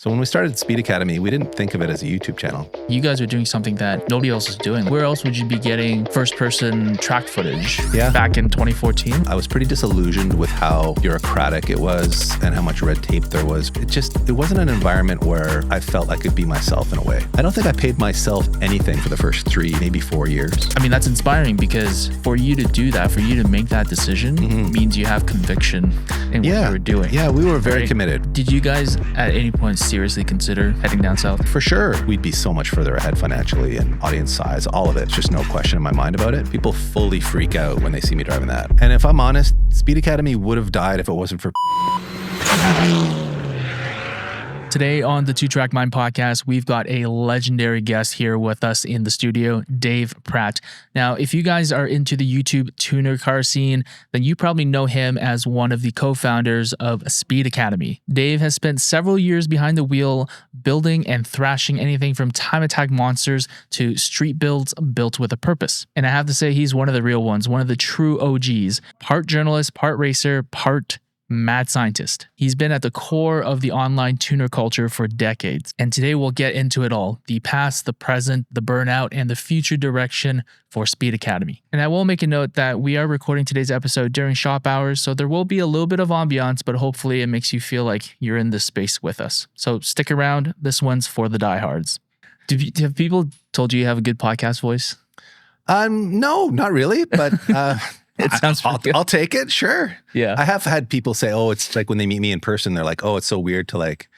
So when we started Speed Academy, we didn't think of it as a YouTube channel. You guys are doing something that nobody else is doing. Where else would you be getting first-person track footage back in 2014? I was pretty disillusioned with how bureaucratic it was and how much red tape there was. It wasn't an environment where I felt I could be myself in a way. I don't think I paid myself anything for the first 3, maybe 4 years. I mean, that's inspiring because for you to do that, for you to make that decision means you have conviction in what you were doing. Yeah, we were very committed. Did you guys at any point seriously consider heading down south? For sure. We'd be so much further ahead financially and audience size, all of it. Just no question in my mind about it. People fully freak out when they see me driving that. And if I'm honest, Speed Academy would have died if it wasn't for Today on the Two Track Mind podcast, we've got a legendary guest here with us in the studio, Dave Pratte. Now, if you guys are into the YouTube tuner car scene, then you probably know him as one of the co-founders of Speed Academy. Dave has spent several years behind the wheel, building and thrashing anything from time attack monsters to street builds built with a purpose. And I have to say, he's one of the real ones, one of the true OGs, part journalist, part racer, part mad scientist. He's been at the core of the online tuner culture for decades. And today we'll get into it all, the past, the present, the burnout, and the future direction for Speed Academy. And I will make a note that we are recording today's episode during shop hours, so there will be a little bit of ambiance, but hopefully it makes you feel like you're in this space with us. So stick around. This one's for the diehards. Have people told you have a good podcast voice? No, not really, but It sounds I'll take it. Sure. Yeah. I have had people say, oh, it's like when they meet me in person, they're like, oh, it's so weird to like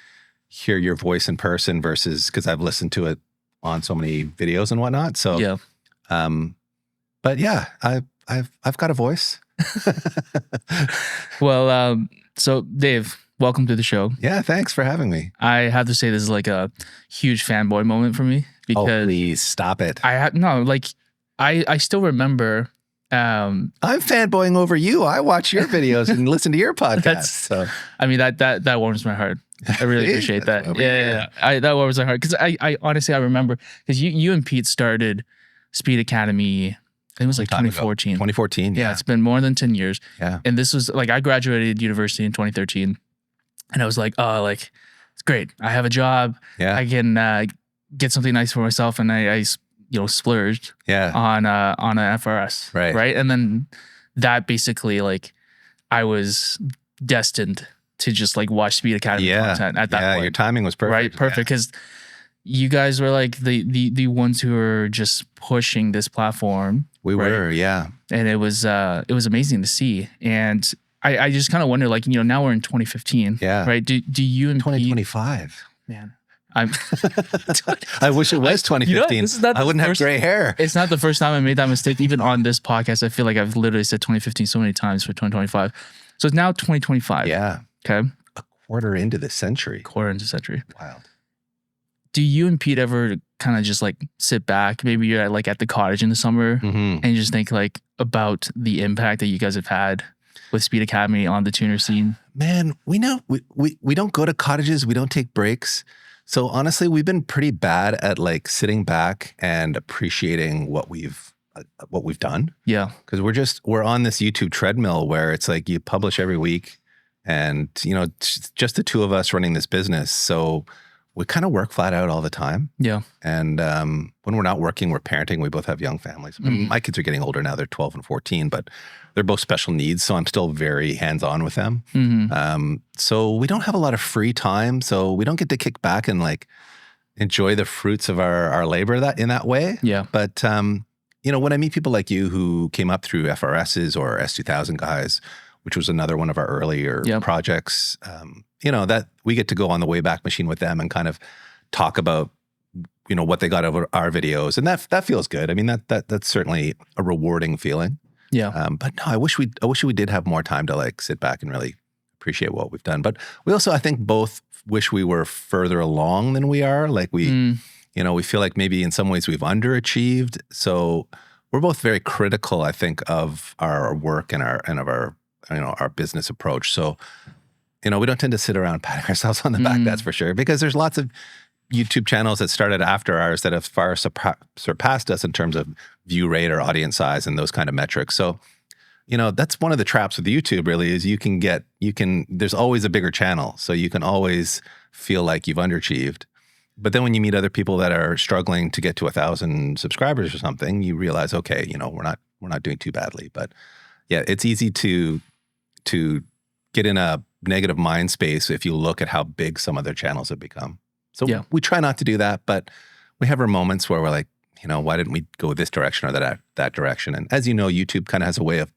hear your voice in person versus because I've listened to it on so many videos and whatnot. So, yeah. But yeah, I've got a voice. Well, so Dave, welcome to the show. Yeah. Thanks for having me. I have to say this is like a huge fanboy moment for me because please stop it. I still remember. I'm fanboying over you. I watch your videos and listen to your podcast. I mean, that warms my heart. I really appreciate that. Yeah. That warms my heart because I honestly, I remember because you and Pete started Speed Academy. I think it was like 2014. 2014. Yeah, it's been more than 10 years. Yeah. And this was like, I graduated university in 2013 and I was like, oh, like, it's great. I have a job. Yeah. I can get something nice for myself. And I splurged on a FRS. Right. And then that basically like I was destined to just like watch Speed Academy content at that point. Yeah, your timing was perfect. Right. Perfect. Because you guys were like the ones who were just pushing this platform. We were, yeah. And it was amazing to see. And I just kind of wonder, like, now we're in 2015. Yeah. Right. Do you and 2025. Man. I wish it was 2015. I wouldn't have gray hair. It's not the first time I made that mistake. Even on this podcast, I feel like I've literally said 2015 so many times for 2025. So it's now 2025. Yeah. Okay. A quarter into the century. Wild. Do you and Pete ever kind of just like sit back? Maybe you're like at the cottage in the summer and you just think like about the impact that you guys have had with Speed Academy on the tuner scene? Man, we know we don't go to cottages. We don't take breaks. So honestly, we've been pretty bad at like sitting back and appreciating what we've done. Yeah. Because we're on this YouTube treadmill where it's like you publish every week and, just the two of us running this business. So we kind of work flat out all the time. Yeah. And when we're not working, we're parenting. We both have young families. My kids are getting older now. They're 12 and 14, but they're both special needs. So I'm still very hands-on with them. So we don't have a lot of free time. So we don't get to kick back and like enjoy the fruits of our labor in that way. Yeah. But, when I meet people like you who came up through FRSs or S2000 guys, which was another one of our earlier projects, that we get to go on the Wayback Machine with them and kind of talk about, what they got over our videos. And that feels good. I mean, that's certainly a rewarding feeling. Yeah. But no, I wish we did have more time to like sit back and really appreciate what we've done. But we also, I think both wish we were further along than we are. Like we feel like maybe in some ways we've underachieved. So we're both very critical, I think, of our work and of our business approach. So, we don't tend to sit around patting ourselves on the back, that's for sure, because there's lots of YouTube channels that started after ours that have far surpassed us in terms of view rate or audience size and those kind of metrics. So that's one of the traps with YouTube really is there's always a bigger channel. So you can always feel like you've underachieved. But then when you meet other people that are struggling to get to 1,000 subscribers or something, you realize, okay, we're not doing too badly. But yeah, it's easy to get in a negative mind space if you look at how big some other channels have become. So we try not to do that, but we have our moments where we're like, why didn't we go this direction or that direction? And as you know, YouTube kind of has a way of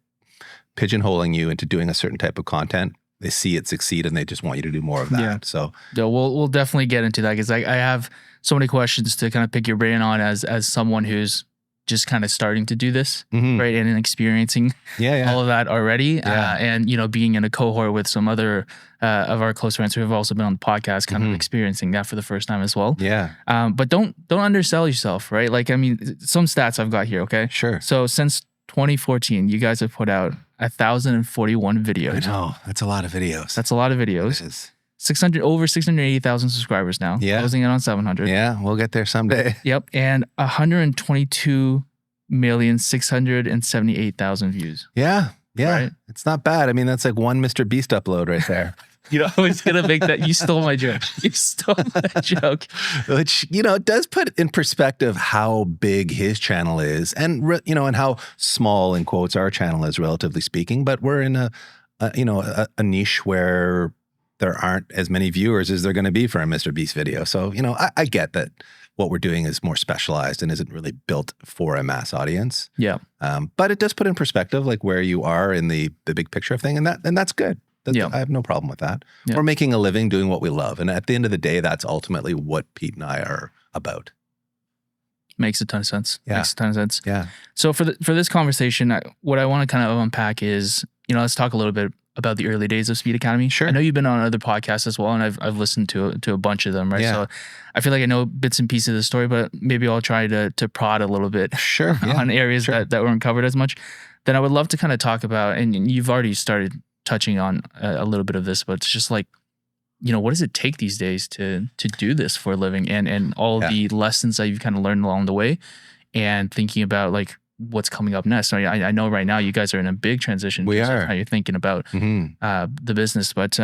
pigeonholing you into doing a certain type of content. They see it succeed and they just want you to do more of that. Yeah. So we'll definitely get into that because I have so many questions to kind of pick your brain on as someone who's just kind of starting to do this, right? And experiencing all of that already. Yeah. And, being in a cohort with some other of our close friends who have also been on the podcast, kind of experiencing that for the first time as well. Yeah. But don't undersell yourself, right? Like, I mean, some stats I've got here, okay? Sure. So since 2014, you guys have put out 1,041 videos. I know. That's a lot of videos. That's a lot of videos. It is. Over 680,000 subscribers now. Yeah. Closing in on 700. Yeah, we'll get there someday. Yep. And 122,678,000 views. Yeah. Yeah. Right? It's not bad. I mean, that's like one Mr. Beast upload right there. I was going to make that. You stole my joke. You stole my joke. Which, it does put in perspective how big his channel is and, and how small, in quotes, our channel is, relatively speaking. But we're in a niche where there aren't as many viewers as there going to be for a Mr. Beast video. So, I get that what we're doing is more specialized and isn't really built for a mass audience. Yeah. But it does put in perspective like where you are in the big picture of thing. And that's good. I have no problem with that. Yeah. We're making a living doing what we love. And at the end of the day, that's ultimately what Pete and I are about. Makes a ton of sense. Yeah. Makes a ton of sense. Yeah. So for this conversation, what I want to kind of unpack is, let's talk a little bit about the early days of Speed Academy. Sure. I know you've been on other podcasts as well, and I've listened to a bunch of them, right? Yeah. So I feel like I know bits and pieces of the story, but maybe I'll try to prod a little bit sure. Yeah. on areas that weren't covered as much. Then I would love to kind of talk about, and you've already started touching on a little bit of this, but it's just like, what does it take these days to do this for a living and all the lessons that you've kind of learned along the way and thinking about like what's coming up next. So I know right now you guys are in a big transition. We are. How you're thinking about the business, but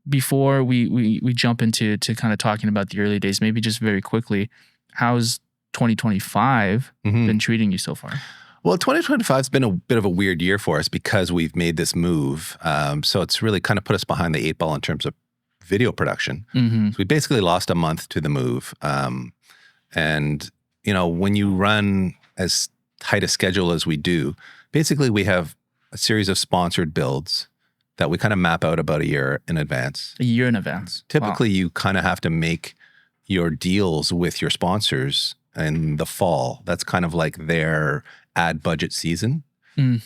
before we jump into kind of talking about the early days, maybe just very quickly, how's 2025 been treating you so far? Well, 2025 has been a bit of a weird year for us because we've made this move. So it's really kind of put us behind the 8 ball in terms of video production. So we basically lost a month to the move. And, when you run as tight a schedule as we do, basically we have a series of sponsored builds that we kind of map out about a year in advance. A year in advance. Typically, you kind of have to make your deals with your sponsors in the fall. That's kind of like their ad budget season.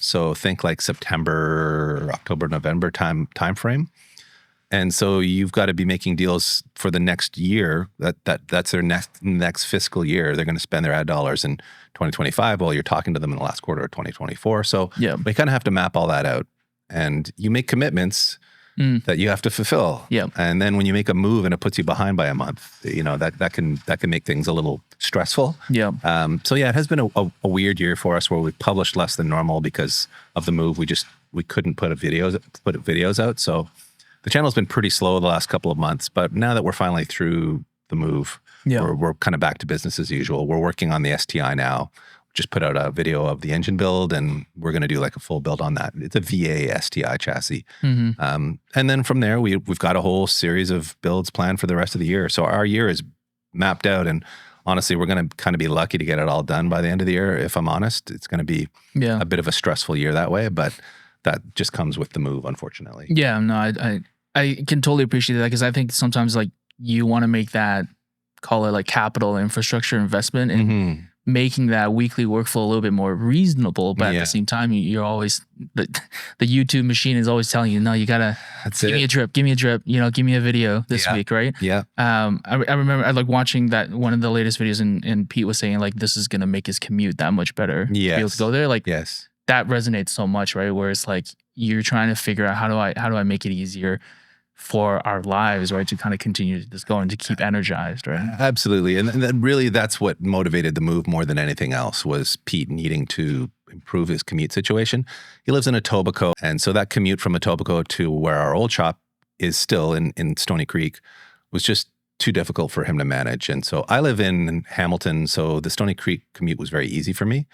So think like September, October, November time frame. And so you've got to be making deals for the next year. That's their next fiscal year. They're going to spend their ad dollars in 2025 while you're talking to them in the last quarter of 2024. So we kind of have to map all that out. And you make commitments that you have to fulfill. And then when you make a move and it puts you behind by a month, that can make things a little stressful. So it has been a weird year for us where we published less than normal because of the move. We couldn't put videos out. So the channel's been pretty slow the last couple of months, but now that we're finally through the move, we're kind of back to business as usual. We're working on the STI now. Just put out a video of the engine build and we're going to do like a full build on that. It's a VA STI chassis. And then from there, we've got a whole series of builds planned for the rest of the year. So our year is mapped out and honestly, we're going to kind of be lucky to get it all done by the end of the year. If I'm honest, it's going to be a bit of a stressful year that way, but that just comes with the move, unfortunately. Yeah, no, I can totally appreciate that because I think sometimes like you want to make that, call it like capital infrastructure investment and making that weekly workflow a little bit more reasonable, but at the same time, you're always the YouTube machine is always telling you, no, you gotta give me a drip, give me a video this week, right? I remember I like watching that one of the latest videos, and Pete was saying like this is gonna make his commute that much better. To be able to go there, like that resonates so much, right? Where it's like you're trying to figure out how do I make it easier for our lives, right? To kind of continue to just go and to keep energized, right? Absolutely. And then really that's what motivated the move more than anything else was Pete needing to improve his commute situation. He lives in Etobicoke, and so that commute from Etobicoke to where our old shop is still in Stony Creek was just too difficult for him to manage. And so I live in Hamilton, so the Stony Creek commute was very easy for me,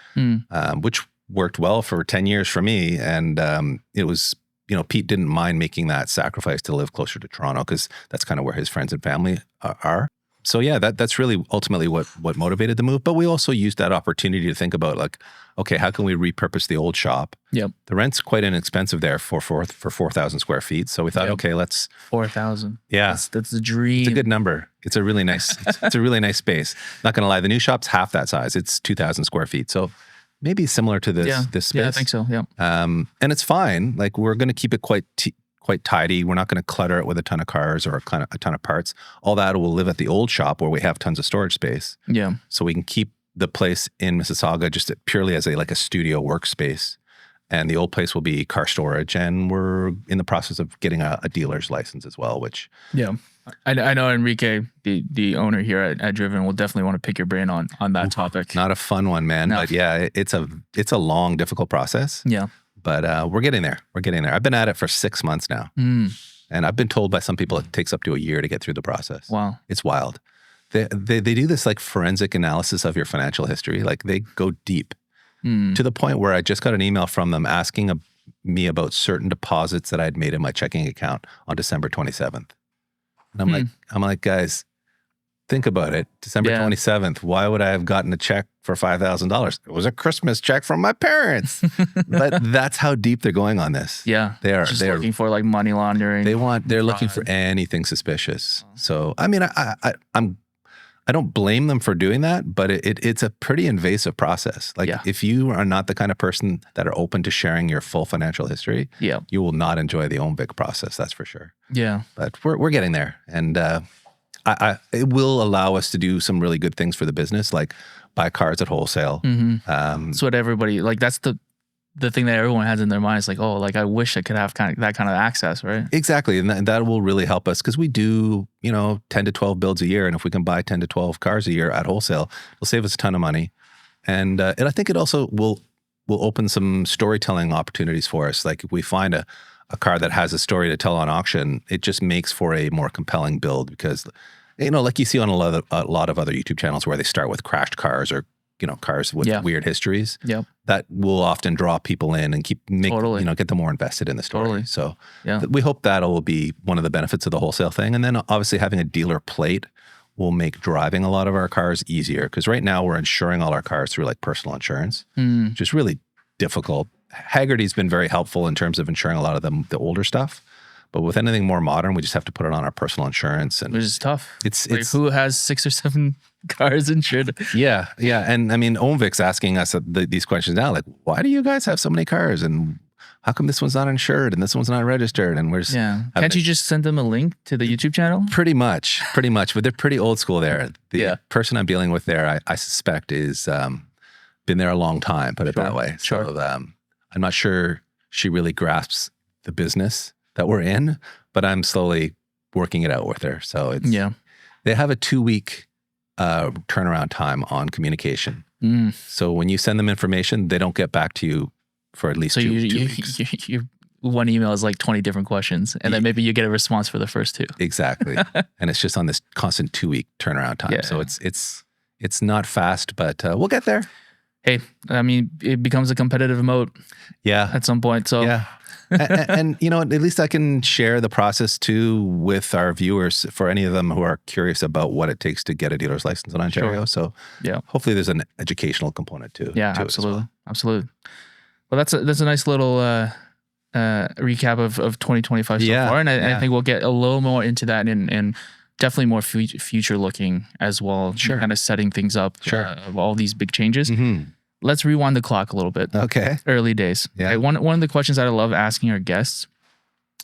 which worked well for 10 years for me. And it was, Pete didn't mind making that sacrifice to live closer to Toronto because that's kind of where his friends and family are. So yeah, that's really ultimately what motivated the move. But we also used that opportunity to think about like, okay, how can we repurpose the old shop? Yep. The rent's quite inexpensive there for 4,000 square feet. So we thought, okay, let's 4,000. Yeah, that's the dream. It's a good number. It's a really nice. it's a really nice space. Not gonna lie, the new shop's half that size. It's 2,000 square feet. So maybe similar to this space. Yeah, I think so. Yeah. And it's fine. Like we're gonna keep it quite tidy. We're not going to clutter it with a ton of cars or a ton of parts. All that will live at the old shop where we have tons of storage space. Yeah. So we can keep the place in Mississauga just purely as a studio workspace. And the old place will be car storage. And we're in the process of getting a dealer's license as well, which... Yeah. I know Enrique, the owner here at Driven, will definitely want to pick your brain on that topic. Not a fun one, man. No. But yeah, it's a long, difficult process. Yeah. But we're getting there. We're getting there. I've been at it for 6 months now. And I've been told by some people it takes up to a year to get through the process. Wow. It's wild. They do this like forensic analysis of your financial history. Like they go deep to the point where I just got an email from them asking me about certain deposits that I'd made in my checking account on December 27th. And I'm like, guys, think about it. December 27th, why would I have gotten a check for $5,000? It was a Christmas check from my parents. But that's how deep they're going on this. Yeah. They're looking for like money laundering. They're looking for anything suspicious. So, I mean, I don't blame them for doing that, but it's a pretty invasive process. Like if you are not the kind of person that are open to sharing your full financial history, you will not enjoy the OMVIC process. That's for sure. Yeah. But we're getting there. And, it will allow us to do some really good things for the business, like buy cars at wholesale. That's what everybody, like that's the thing that everyone has in their minds, like, oh, like I wish I could have that kind of access, right? Exactly. And that will really help us because we do, 10 to 12 builds a year. And if we can buy 10 to 12 cars a year at wholesale, it'll save us a ton of money. And I think it also will open some storytelling opportunities for us. Like if we find a car that has a story to tell on auction, it just makes for a more compelling build because, like you see on a lot of other YouTube channels where they start with crashed cars or, cars with weird histories. Yep. That will often draw people in and get them more invested in the story. Totally. So we hope that will be one of the benefits of the wholesale thing. And then obviously having a dealer plate will make driving a lot of our cars easier because right now we're insuring all our cars through like personal insurance, which is really difficult. Haggerty's been very helpful in terms of insuring a lot of the older stuff. But with anything more modern, we just have to put it on our personal insurance. And which is tough. It's who has 6 or 7 cars insured? Yeah. And I mean, OMVIC's asking us these questions now, like, why do you guys have so many cars? And how come this one's not insured and this one's not registered? And we're just... Can't you just send them a link to the YouTube channel? Pretty much. But they're pretty old school there. The person I'm dealing with there, I suspect is been there a long time, put it that way. Sure. So I'm not sure she really grasps the business that we're in, but I'm slowly working it out with her. So it's they have a 2-week turnaround time on communication. So when you send them information, they don't get back to you for at least two weeks. One email is like 20 different questions, and then maybe you get a response for the first 2. Exactly. And it's just on this constant 2-week turnaround time. So it's not fast, but we'll get there. Hey, I mean, it becomes a competitive moat. At some point. So and at least I can share the process too with our viewers for any of them who are curious about what it takes to get a dealer's license in Ontario. So hopefully there's an educational component too. Absolutely. Absolutely. Well, that's a nice little recap of 2025 so far. And I think we'll get a little more into that and definitely more future looking as well. Kind of setting things up of all these big changes. Let's rewind the clock a little bit. Okay. Early days. Okay, one of the questions that I love asking our guests,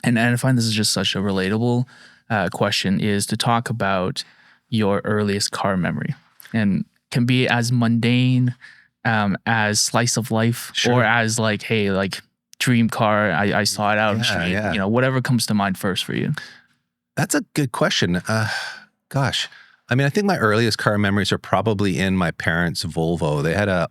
and I find this is just such a relatable question, is to talk about your earliest car memory. And can be as mundane as slice of life or as like, hey, like dream car, I saw it out on the street. Whatever comes to mind first for you. That's a good question. Gosh, I mean, I think my earliest car memories are probably in my parents' Volvo. They had a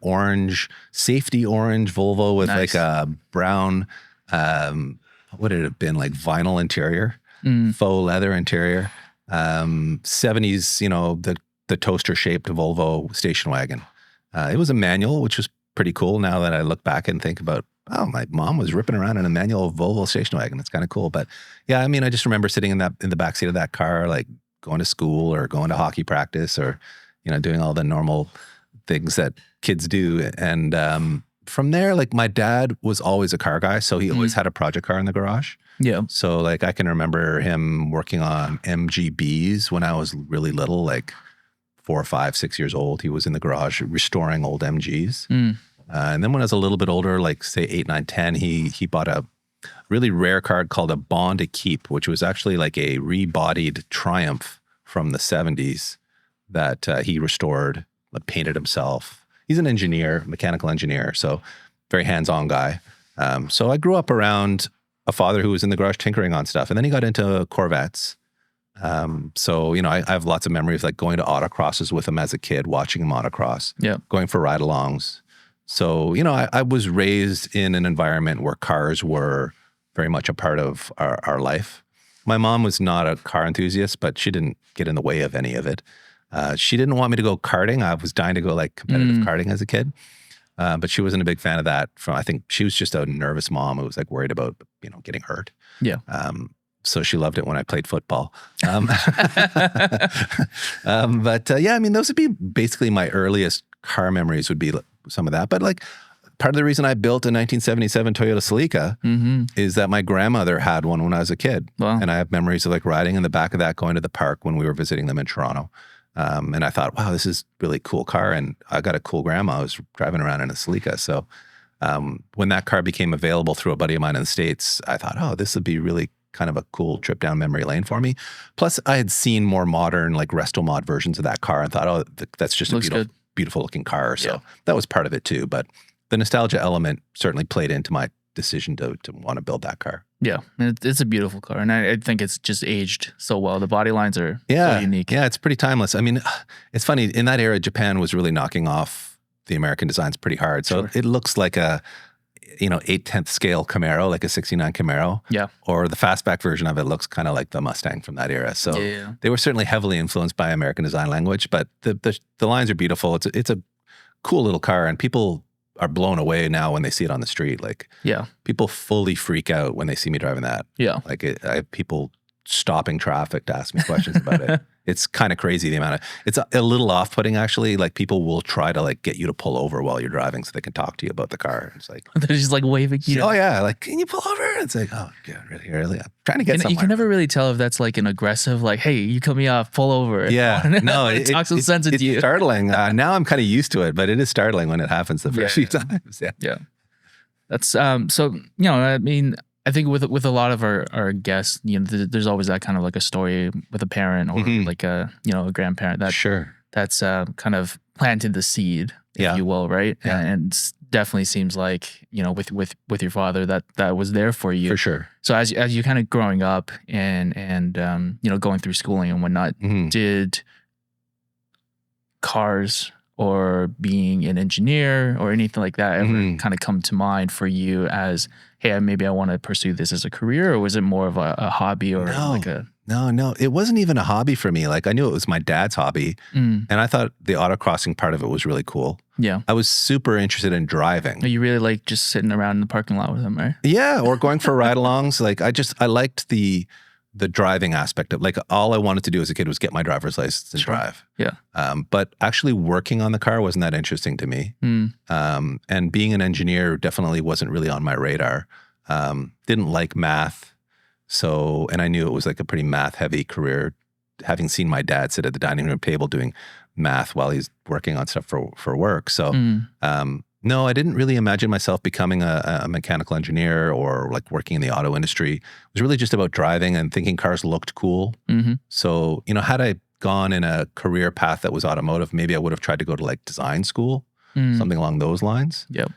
safety orange Volvo with Nice. like a brown, what would it have been, like vinyl interior, faux leather interior, 70s, the toaster shaped Volvo station wagon. It was a manual, which was pretty cool now that I look back and think about, oh, my mom was ripping around in a manual Volvo station wagon. It's kind of cool. But yeah, I mean, I just remember sitting in the backseat of that car, like going to school or going to hockey practice or, doing all the normal things that kids do. And from there, like my dad was always a car guy. So he always had a project car in the garage. Yeah. So like I can remember him working on MGBs when I was really little, like 4 or 5, 6 years old. He was in the garage restoring old MGs. And then when I was a little bit older, like say 8, 9, 10, he bought a really rare car called a Bond to Keep, which was actually like a rebodied Triumph from the 70s that he restored, painted himself. He's an engineer, mechanical engineer, so very hands-on guy. So I grew up around a father who was in the garage tinkering on stuff. And then he got into Corvettes. So, I have lots of memories like going to autocrosses with him as a kid, watching him autocross, going for ride-alongs. So, I was raised in an environment where cars were very much a part of our life. My mom was not a car enthusiast, but she didn't get in the way of any of it. She didn't want me to go karting. I was dying to go like competitive karting as a kid. But she wasn't a big fan of that. I think she was just a nervous mom who was like worried about, getting hurt. Yeah. So she loved it when I played football. But yeah, I mean, those would be basically my earliest car memories would be some of that. But like part of the reason I built a 1977 Toyota Celica is that my grandmother had one when I was a kid. Wow. And I have memories of like riding in the back of that, going to the park when we were visiting them in Toronto. And I thought, wow, this is a really cool car. And I got a cool grandma. I was driving around in a Celica. So when that car became available through a buddy of mine in the States, I thought, oh, this would be really kind of a cool trip down memory lane for me. Plus, I had seen more modern, like resto mod versions of that car and thought, oh, that's just a beautiful looking car. So that was part of it too. But the nostalgia element certainly played into my decision to want to build that car. Yeah, it's a beautiful car, and I think it's just aged so well. The body lines are so unique. Yeah, it's pretty timeless. I mean, it's funny, in that era, Japan was really knocking off the American designs pretty hard. So it looks like a 8/10 scale Camaro, like a 69 Camaro. Yeah. Or the fastback version of it looks kind of like the Mustang from that era. So they were certainly heavily influenced by American design language, but the lines are beautiful. It's a cool little car, and people are blown away now when they see it on the street. Like, people fully freak out when they see me driving that. Yeah. Like I have people stopping traffic to ask me questions about it. It's kind of crazy the amount of, it's a little off-putting actually. Like people will try to like get you to pull over while you're driving so they can talk to you about the car. It's like, they're just like waving you. Oh yeah. Like, can you pull over? It's like, oh God, really? I'm trying to get somewhere. You can never really tell if that's like an aggressive, like, hey, you cut me off, pull over. Yeah. No, it talks some sense into you. It's startling. Now I'm kind of used to it, but it is startling when it happens the first few times. Yeah. That's, so, I mean, I think with a lot of our guests, there's always that kind of like a story with a parent or like a grandparent that's kind of planted the seed, if you will, right? Yeah. And definitely seems like with your father that was there for you for sure. So as you kind of growing up and going through schooling and whatnot, did cars or being an engineer or anything like that ever kind of come to mind for you as, hey, maybe I want to pursue this as a career, or was it more of a hobby or like a... No, it wasn't even a hobby for me. Like I knew it was my dad's hobby and I thought the autocrossing part of it was really cool. Yeah. I was super interested in driving. You really like just sitting around in the parking lot with him, right? Yeah, or going for ride-alongs. Like I liked the driving aspect of, like, all I wanted to do as a kid was get my driver's license and drive. Yeah. But actually working on the car wasn't that interesting to me. And being an engineer definitely wasn't really on my radar. Didn't like math. So, and I knew it was like a pretty math heavy career, having seen my dad sit at the dining room table doing math while he's working on stuff for work. So, no, I didn't really imagine myself becoming a mechanical engineer or like working in the auto industry. It was really just about driving and thinking cars looked cool. So, had I gone in a career path that was automotive, maybe I would have tried to go to like design school, something along those lines. Yep.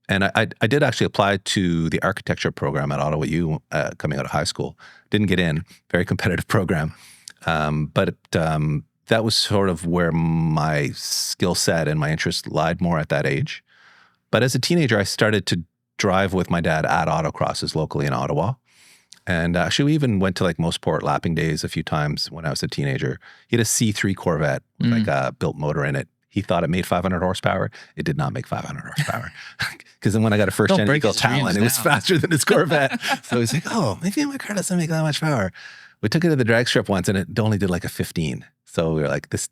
And I did actually apply to the architecture program at Ottawa U coming out of high school. Didn't get in. Very competitive program. But that was sort of where my skill set and my interest lied more at that age. But as a teenager, I started to drive with my dad at autocrosses locally in Ottawa. And actually, we even went to like motorsport lapping days a few times when I was a teenager. He had a C3 Corvette with like a built motor in it. He thought it made 500 horsepower. It did not make 500 horsepower. Because then when I got a first-gen Eagle Talon, it was faster than his Corvette. So he's like, oh, maybe my car doesn't make that much power. We took it to the drag strip once, and it only did like a 15. So we were like, this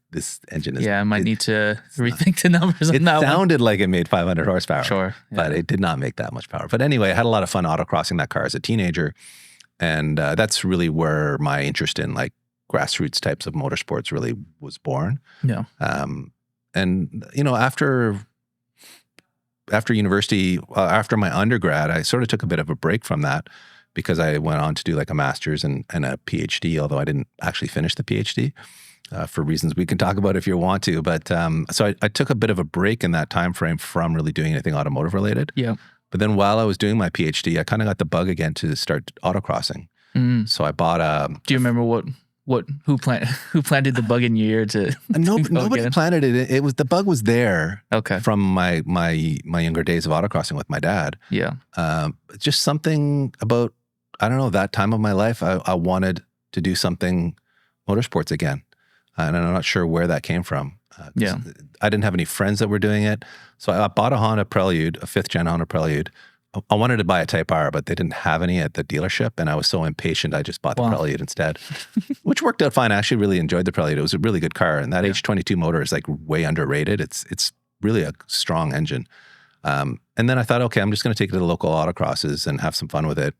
engine is... Yeah, I might need to rethink the numbers on that one. It sounded like it made 500 horsepower. Sure. Yeah. But it did not make that much power. But anyway, I had a lot of fun autocrossing that car as a teenager. And that's really where my interest in like grassroots types of motorsports really was born. Yeah. And, you know, after university, after my undergrad, I sort of took a bit of a break from that because I went on to do like a master's and a PhD, although I didn't actually finish the PhD for reasons we can talk about if you want to. But so I took a bit of a break in that time frame from really doing anything automotive related. Yeah. But then while I was doing my PhD, I kind of got the bug again to start autocrossing. So I bought a... Do you remember who planted the bug in your ear to nobody planted it. It was, the bug was there from my younger days of autocrossing with my dad. Yeah. Just something about, I don't know, that time of my life, I wanted to do something motorsports again. And I'm not sure where that came from. Yeah. I didn't have any friends that were doing it. So I bought a Honda Prelude, a 5th gen Honda Prelude. I wanted to buy a Type R, but they didn't have any at the dealership. And I was so impatient, I just bought the Prelude instead, which worked out fine. I actually really enjoyed the Prelude. It was a really good car. And that H22 motor is like way underrated. It's really a strong engine. And then I thought, okay, I'm just going to take it to the local autocrosses and have some fun with it.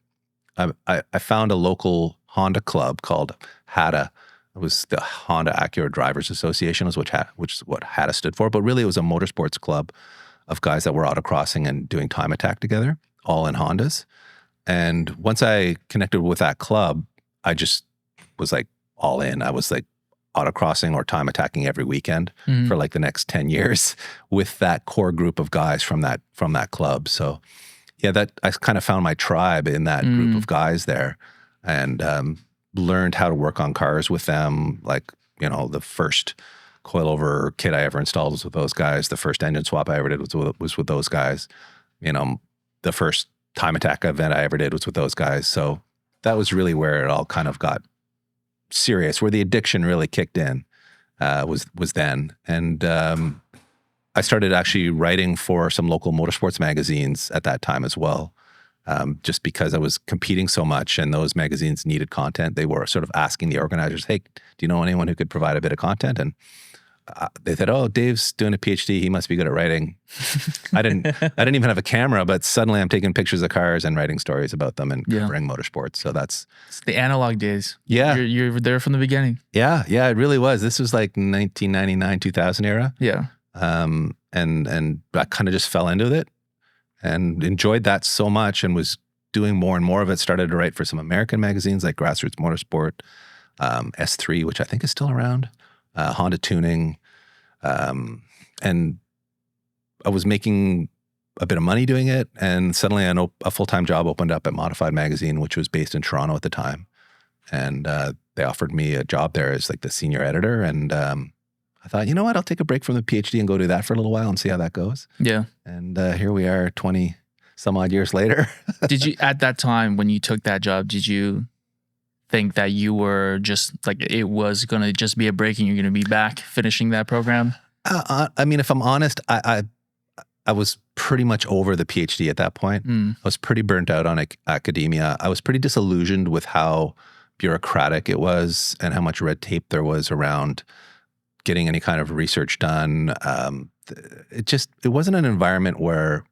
I found a local Honda club called HATA. It was the Honda Acura Drivers Association, which is what HATA stood for. But really, it was a motorsports club of guys that were autocrossing and doing time attack together, all in Hondas. And once I connected with that club, I just was like all in. I was like autocrossing or time attacking every weekend for like the next 10 years with that core group of guys from that club. So yeah, that I kind of found my tribe in that group of guys there, and learned how to work on cars with them. Like, you know, the first coilover kit I ever installed was with those guys. The first engine swap I ever did was with those guys. You know, the first time attack event I ever did was with those guys. So that was really where it all kind of got serious, where the addiction really kicked in, was then. And I started actually writing for some local motorsports magazines at that time as well. Just because I was competing so much and those magazines needed content. They were sort of asking the organizers, hey, do you know anyone who could provide a bit of content? And they said, oh, Dave's doing a PhD. He must be good at writing. I didn't even have a camera, but suddenly I'm taking pictures of cars and writing stories about them and covering motorsports. So it's the analog days. Yeah. You're there from the beginning. Yeah. Yeah, it really was. This was like 1999, 2000 era. Yeah. And I kind of just fell into it and enjoyed that so much and was doing more and more of it. Started to write for some American magazines like Grassroots Motorsport, S3, which I think is still around, Honda Tuning. And I was making a bit of money doing it. And suddenly a full-time job opened up at Modified Magazine, which was based in Toronto at the time. And they offered me a job there as like the senior editor. And I thought, you know what, I'll take a break from the PhD and go do that for a little while and see how that goes. Yeah. And here we are 20 some odd years later. Did you, at that time when you took that job, did you think that you were just like, it was going to just be a break and you're going to be back finishing that program? I mean, if I'm honest, I was pretty much over the PhD at that point. I was pretty burnt out on academia. I was pretty disillusioned with how bureaucratic it was and how much red tape there was around getting any kind of research done. It wasn't an environment where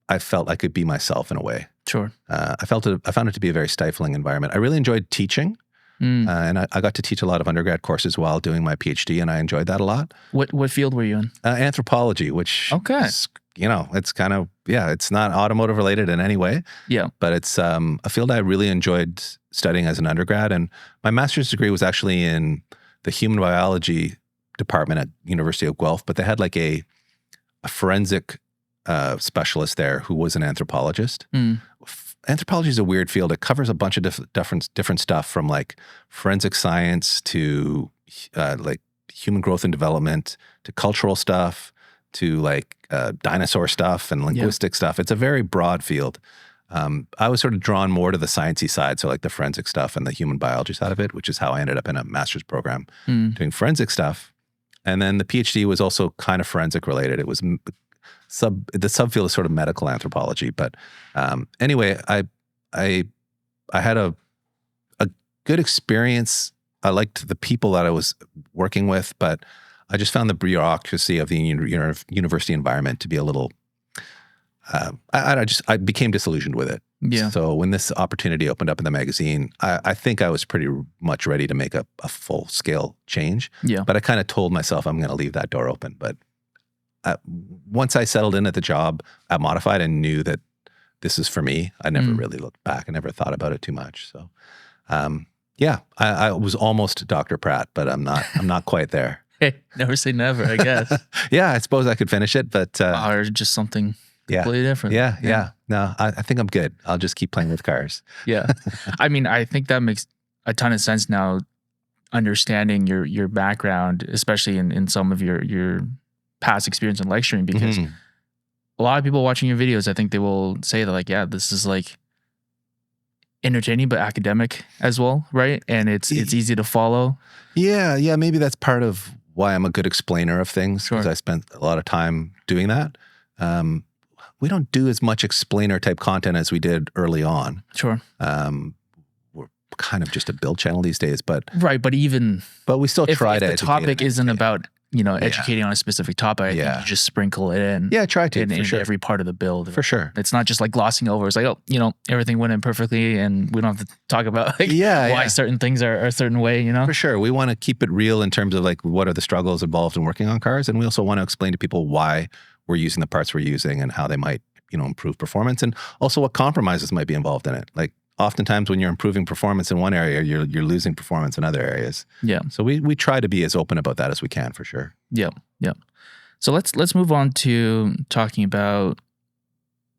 I felt I could be myself in a way. Sure. I found it to be a very stifling environment. I really enjoyed teaching. And I got to teach a lot of undergrad courses while doing my PhD, and I enjoyed that a lot. What field were you in? Anthropology, which is, it's kind of, it's not automotive related in any way. Yeah. But it's a field I really enjoyed studying as an undergrad. And my master's degree was actually in the human biology department at University of Guelph, but they had like a forensic specialist there who was an anthropologist. anthropology is a weird field. It covers a bunch of different stuff, from like forensic science to like human growth and development to cultural stuff to like dinosaur stuff and linguistic stuff. It's a very broad field. I was sort of drawn more to the sciencey side, so like the forensic stuff and the human biology side of it, which is how I ended up in a master's program doing forensic stuff. And then the PhD was also kind of forensic related. It was the subfield is sort of medical anthropology. But anyway, I had a good experience. I liked the people that I was working with, but I just found the bureaucracy of the university environment to be a little. I became disillusioned with it. Yeah. So when this opportunity opened up in the magazine, I think I was pretty much ready to make a full scale change. Yeah. But I kind of told myself I'm going to leave that door open. But once I settled in at the job at Modified and knew that this is for me, I never really looked back. I never thought about it too much. So, I was almost Dr. Pratt, but I'm not quite there. Hey, never say never, I guess. Yeah, I suppose I could finish it, but or just something completely different. Yeah. No, I think I'm good. I'll just keep playing with cars. Yeah. I mean, I think that makes a ton of sense now, understanding your background, especially in some of your past experience in lecturing, because a lot of people watching your videos, I think they will say that like, yeah, this is like entertaining but academic as well, right? And it's easy to follow. Yeah, maybe that's part of why I'm a good explainer of things, because I spent a lot of time doing that. We don't do as much explainer type content as we did early on. Sure. We're kind of just a build channel these days, but right. But we still try to. If the topic isn't about educating on a specific topic, I think you just sprinkle it in. Yeah, try to in every part of the build. For sure. It's not just like glossing over. It's like, everything went in perfectly, and we don't have to talk about why certain things are a certain way. For sure. We want to keep it real in terms of like what are the struggles involved in working on cars, and we also want to explain to people why we're using the parts we're using and how they might, improve performance, and also what compromises might be involved in it. Like oftentimes when you're improving performance in one area, you're losing performance in other areas. Yeah. So we try to be as open about that as we can, for sure. Yeah. So let's move on to talking about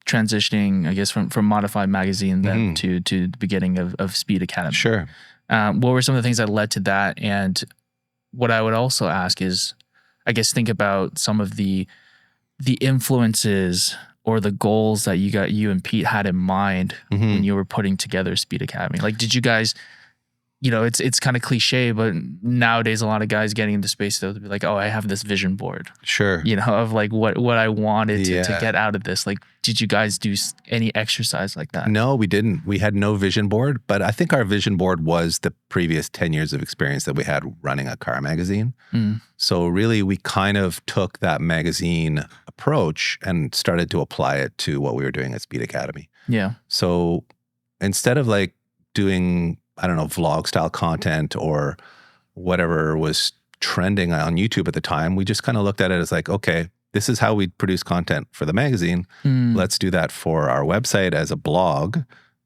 transitioning, I guess, from Modified Magazine then to the beginning of Speed Academy. Sure. What were some of the things that led to that? And what I would also ask is, I guess, think about some of the influences or the goals that you and Pete had in mind when you were putting together Speed Academy. Like, did you guys, it's kind of cliche, but nowadays a lot of guys getting into space, they'll be like, oh, I have this vision board. Sure. Of like what I wanted to get out of this. Like, did you guys do any exercise like that? No, we didn't. We had no vision board, but I think our vision board was the previous 10 years of experience that we had running a car magazine. So really, we kind of took that magazine approach and started to apply it to what we were doing at Speed Academy. Yeah. So instead of like doing, I don't know, vlog style content or whatever was trending on YouTube at the time, we just kind of looked at it as like, okay, this is how we produce content for the magazine. Let's do that for our website as a blog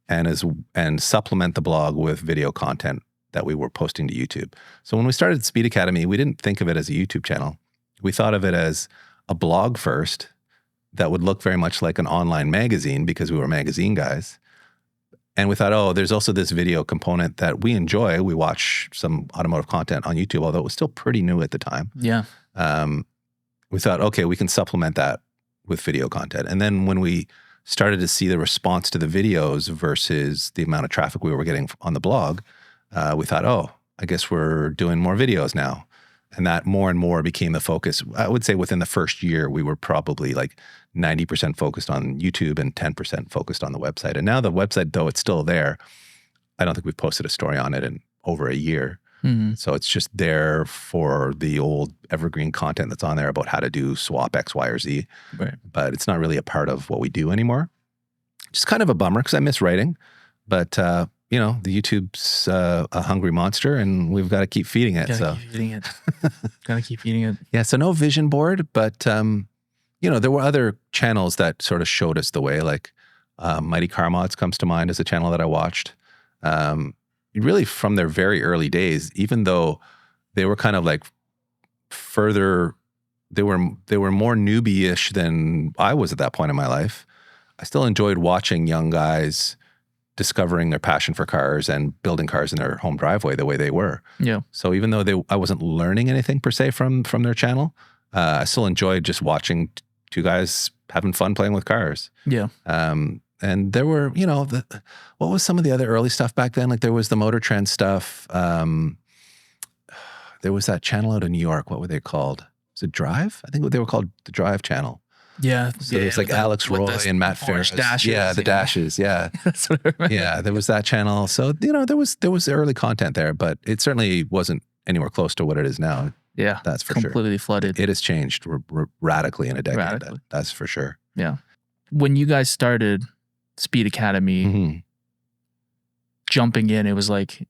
and supplement the blog with video content that we were posting to YouTube. So when we started Speed Academy, we didn't think of it as a YouTube channel. We thought of it as a blog first that would look very much like an online magazine because we were magazine guys. And we thought, there's also this video component that we enjoy. We watch some automotive content on YouTube, although it was still pretty new at the time. Yeah. We thought, okay, we can supplement that with video content. And then when we started to see the response to the videos versus the amount of traffic we were getting on the blog, we thought, I guess we're doing more videos now. And that more and more became the focus. I would say within the first year, we were probably like 90% focused on YouTube and 10% focused on the website. And now the website, though it's still there, I don't think we've posted a story on it in over a year. So it's just there for the old evergreen content that's on there about how to do swap X, Y, or Z. Right. But it's not really a part of what we do anymore. Just kind of a bummer because I miss writing. But, the YouTube's a hungry monster and we've got to keep feeding it. Gotta keep feeding it. Yeah, so no vision board, but, there were other channels that sort of showed us the way, like Mighty Car Mods comes to mind as a channel that I watched. Really from their very early days, even though they were kind of like further, they were more newbie-ish than I was at that point in my life. I still enjoyed watching young guys discovering their passion for cars and building cars in their home driveway the way they were. Yeah. So even though I wasn't learning anything per se from their channel, I still enjoyed just watching two guys having fun playing with cars. Yeah. And there were, what was some of the other early stuff back then? Like there was the Motor Trend stuff. There was that channel out in New York. What were they called? Was it Drive? I think they were called the Drive Channel. Yeah. So it was like Alex Roy and Matt Ferris. Dashes, the dashes. Yeah. That's what I remember. Yeah. There was that channel. So, there was early content there, but it certainly wasn't anywhere close to what it is now. Yeah. That's for sure. Completely flooded. It has changed radically in a decade. Radically. That's for sure. Yeah. When you guys started Speed Academy, jumping in, it was like,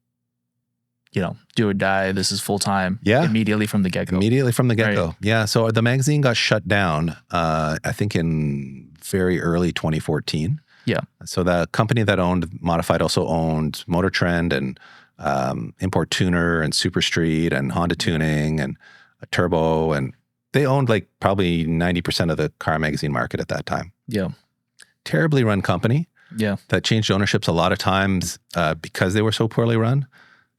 do or die. This is full time. Yeah. Immediately from the get-go. Immediately from the get-go. Right. Yeah. So the magazine got shut down, I think in very early 2014. Yeah. So the company that owned Modified also owned Motor Trend and Import Tuner and Super Street and Honda Tuning and Turbo. And they owned like probably 90% of the car magazine market at that time. Yeah. Terribly run company. Yeah. That changed ownerships a lot of times because they were so poorly run.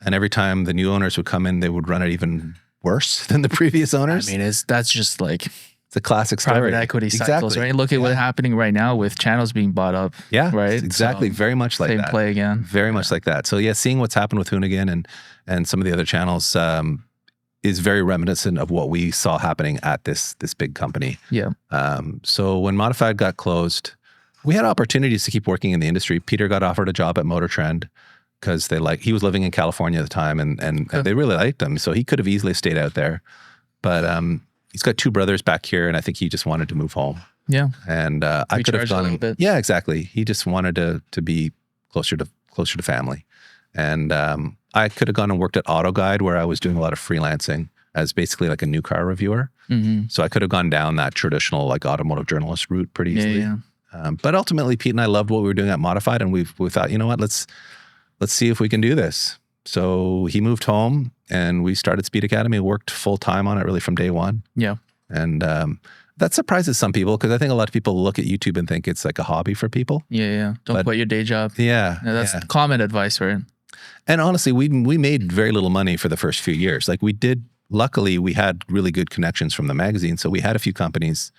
And every time the new owners would come in, they would run it even worse than the previous owners. I mean, that's just like it's a classic story. Private equity cycles, right? Look at what's happening right now with channels being bought up. Yeah, right. Exactly. So, very much like same that. Play again. Very much like that. So yeah, seeing what's happened with Hoonigan and some of the other channels is very reminiscent of what we saw happening at this big company. Yeah. So when Modified got closed, we had opportunities to keep working in the industry. Peter got offered a job at Motor Trend because he was living in California at the time and they really liked him. So he could have easily stayed out there. But he's got two brothers back here and I think he just wanted to move home. Yeah. And I could have gone a little bit. Yeah, exactly. He just wanted to be closer to family. And I could have gone and worked at Auto Guide where I was doing a lot of freelancing as basically like a new car reviewer. Mm-hmm. So I could have gone down that traditional like automotive journalist route pretty easily. Yeah. But ultimately, Pete and I loved what we were doing at Modified, and we thought, you know what, let's see if we can do this. So he moved home, and we started Speed Academy. Worked full time on it, really from day one. Yeah, and that surprises some people because I think a lot of people look at YouTube and think it's like a hobby for people. Yeah. Don't quit your day job. Yeah, that's common advice, right? And honestly, we made very little money for the first few years. Like we did. Luckily, we had really good connections from the magazine, so we had a few companies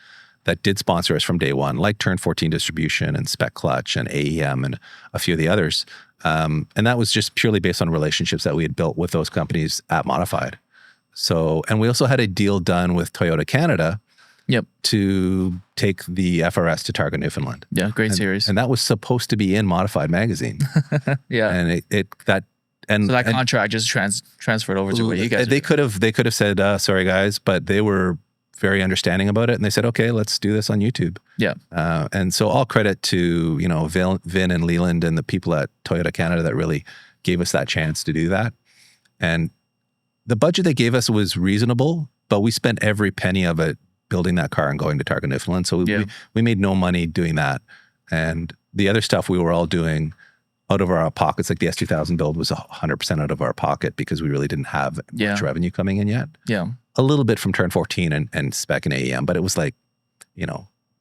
that did sponsor us from day one, like Turn 14 Distribution and Spec Clutch and AEM and a few of the others. And that was just purely based on relationships that we had built with those companies at Modified. So, and we also had a deal done with Toyota Canada to take the FRS to Targa, Newfoundland. Yeah, great series. And that was supposed to be in Modified magazine. Yeah. And so that contract just transferred over to what you guys. They could have said, sorry guys, but they were very understanding about it, and they said, okay, let's do this on YouTube. Yeah. And so all credit to Vin and Leland and the people at Toyota Canada that really gave us that chance to do that. And the budget they gave us was reasonable, but we spent every penny of it building that car and going to Targa, Newfoundland. So we made no money doing that. And the other stuff we were all doing out of our pockets, like the S2000 build was 100% out of our pocket because we really didn't have much revenue coming in yet. Yeah. A little bit from Turn 14 and Spec and AEM, but it was like,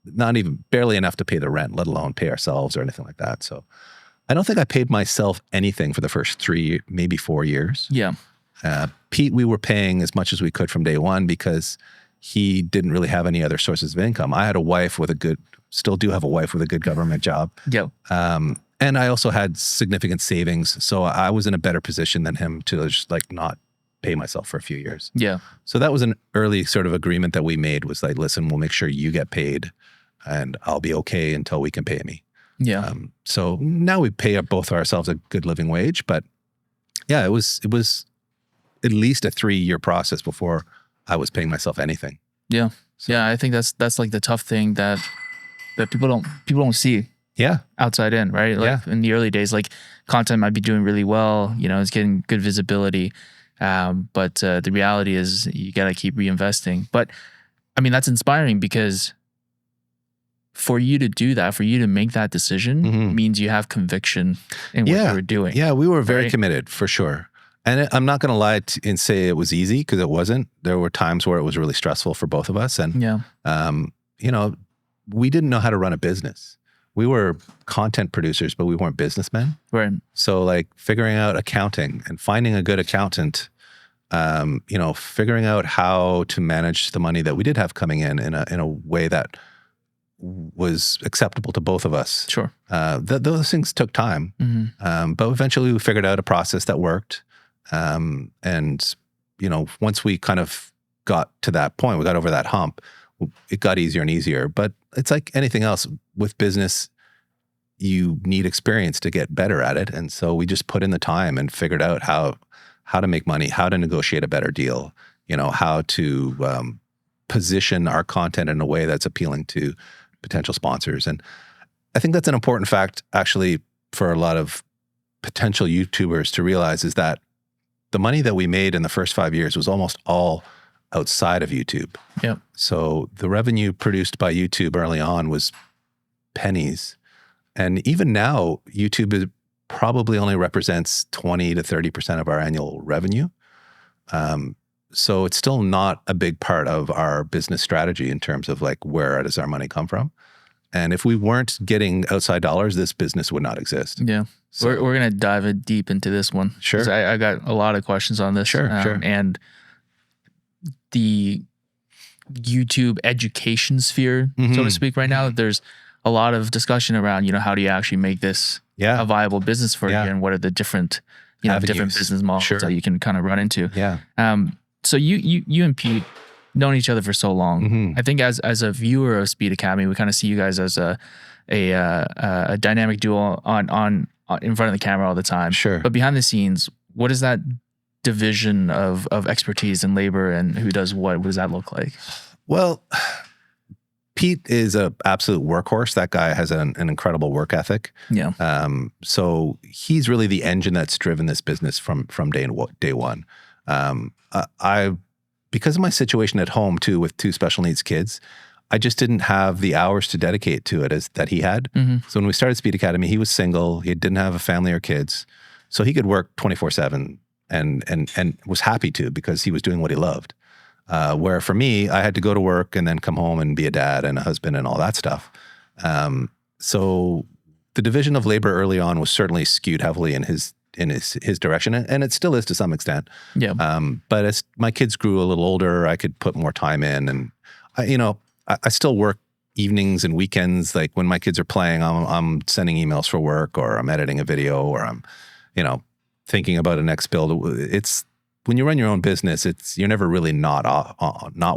not even barely enough to pay the rent, let alone pay ourselves or anything like that. So I don't think I paid myself anything for the first 3, maybe 4 years. Yeah. Pete, we were paying as much as we could from day one because he didn't really have any other sources of income. I had a wife still do have a wife with a good government job. Yeah. And I also had significant savings. So I was in a better position than him to just like not pay myself for a few years. Yeah. So that was an early sort of agreement that we made was like, listen, we'll make sure you get paid and I'll be okay until we can pay me. Yeah. So now we pay both ourselves a good living wage, but yeah, it was at least a 3-year process before I was paying myself anything. Yeah. So, yeah. I think that's like the tough thing that people don't see. Yeah. Outside in, right? Like in the early days, like content might be doing really well, it's getting good visibility. But the reality is you got to keep reinvesting. But I mean, that's inspiring because for you to do that, for you to make that decision means you have conviction in what you were doing. Yeah, we were very committed for sure. And I'm not going to lie and say it was easy because it wasn't. There were times where it was really stressful for both of us. And, we didn't know how to run a business. we were content producers, but we weren't businessmen. Right. So like figuring out accounting and finding a good accountant, figuring out how to manage the money that we did have coming in a way that was acceptable to both of us. Sure. Those things took time, but eventually we figured out a process that worked. And once we kind of got to that point, we got over that hump, it got easier and easier. But it's like anything else with business, you need experience to get better at it. And so we just put in the time and figured out how to make money, how to negotiate a better deal, how to position our content in a way that's appealing to potential sponsors. And I think that's an important fact, actually, for a lot of potential YouTubers to realize, is that the money that we made in the first 5 years was almost all outside of YouTube. Yep. So the revenue produced by YouTube early on was pennies. And even now, YouTube probably only represents 20 to 30% of our annual revenue. So it's still not a big part of our business strategy in terms of like, where does our money come from? And if we weren't getting outside dollars, this business would not exist. Yeah. So we're going to dive in deep into this one. Sure. I got a lot of questions on this. Sure. And the YouTube education sphere, so to speak, right now, there's a lot of discussion around, how do you actually make this a viable business for you, and what are the different, different business models that you can kind of run into. Yeah. So you and Pete known each other for so long. I think as a viewer of Speed Academy, we kind of see you guys as a dynamic duo on in front of the camera all the time. Sure. But behind the scenes, what is that division of expertise and labor, and who does what? What does that look like? Well, Pete is an absolute workhorse. That guy has an incredible work ethic. Yeah. So he's really the engine that's driven this business from day one. Because of my situation at home too, with two special needs kids, I just didn't have the hours to dedicate to it that he had. So when we started Speed Academy, he was single. He didn't have a family or kids, so he could work 24/7 and was happy to, because he was doing what he loved. Where for me, I had to go to work and then come home and be a dad and a husband and all that stuff. So the division of labor early on was certainly skewed heavily in his direction, and it still is to some extent. Yeah. But as my kids grew a little older, I could put more time in, and I still work evenings and weekends. Like when my kids are playing, I'm sending emails for work, or I'm editing a video, or I'm, thinking about a next build. It's when you run your own business, you're never really not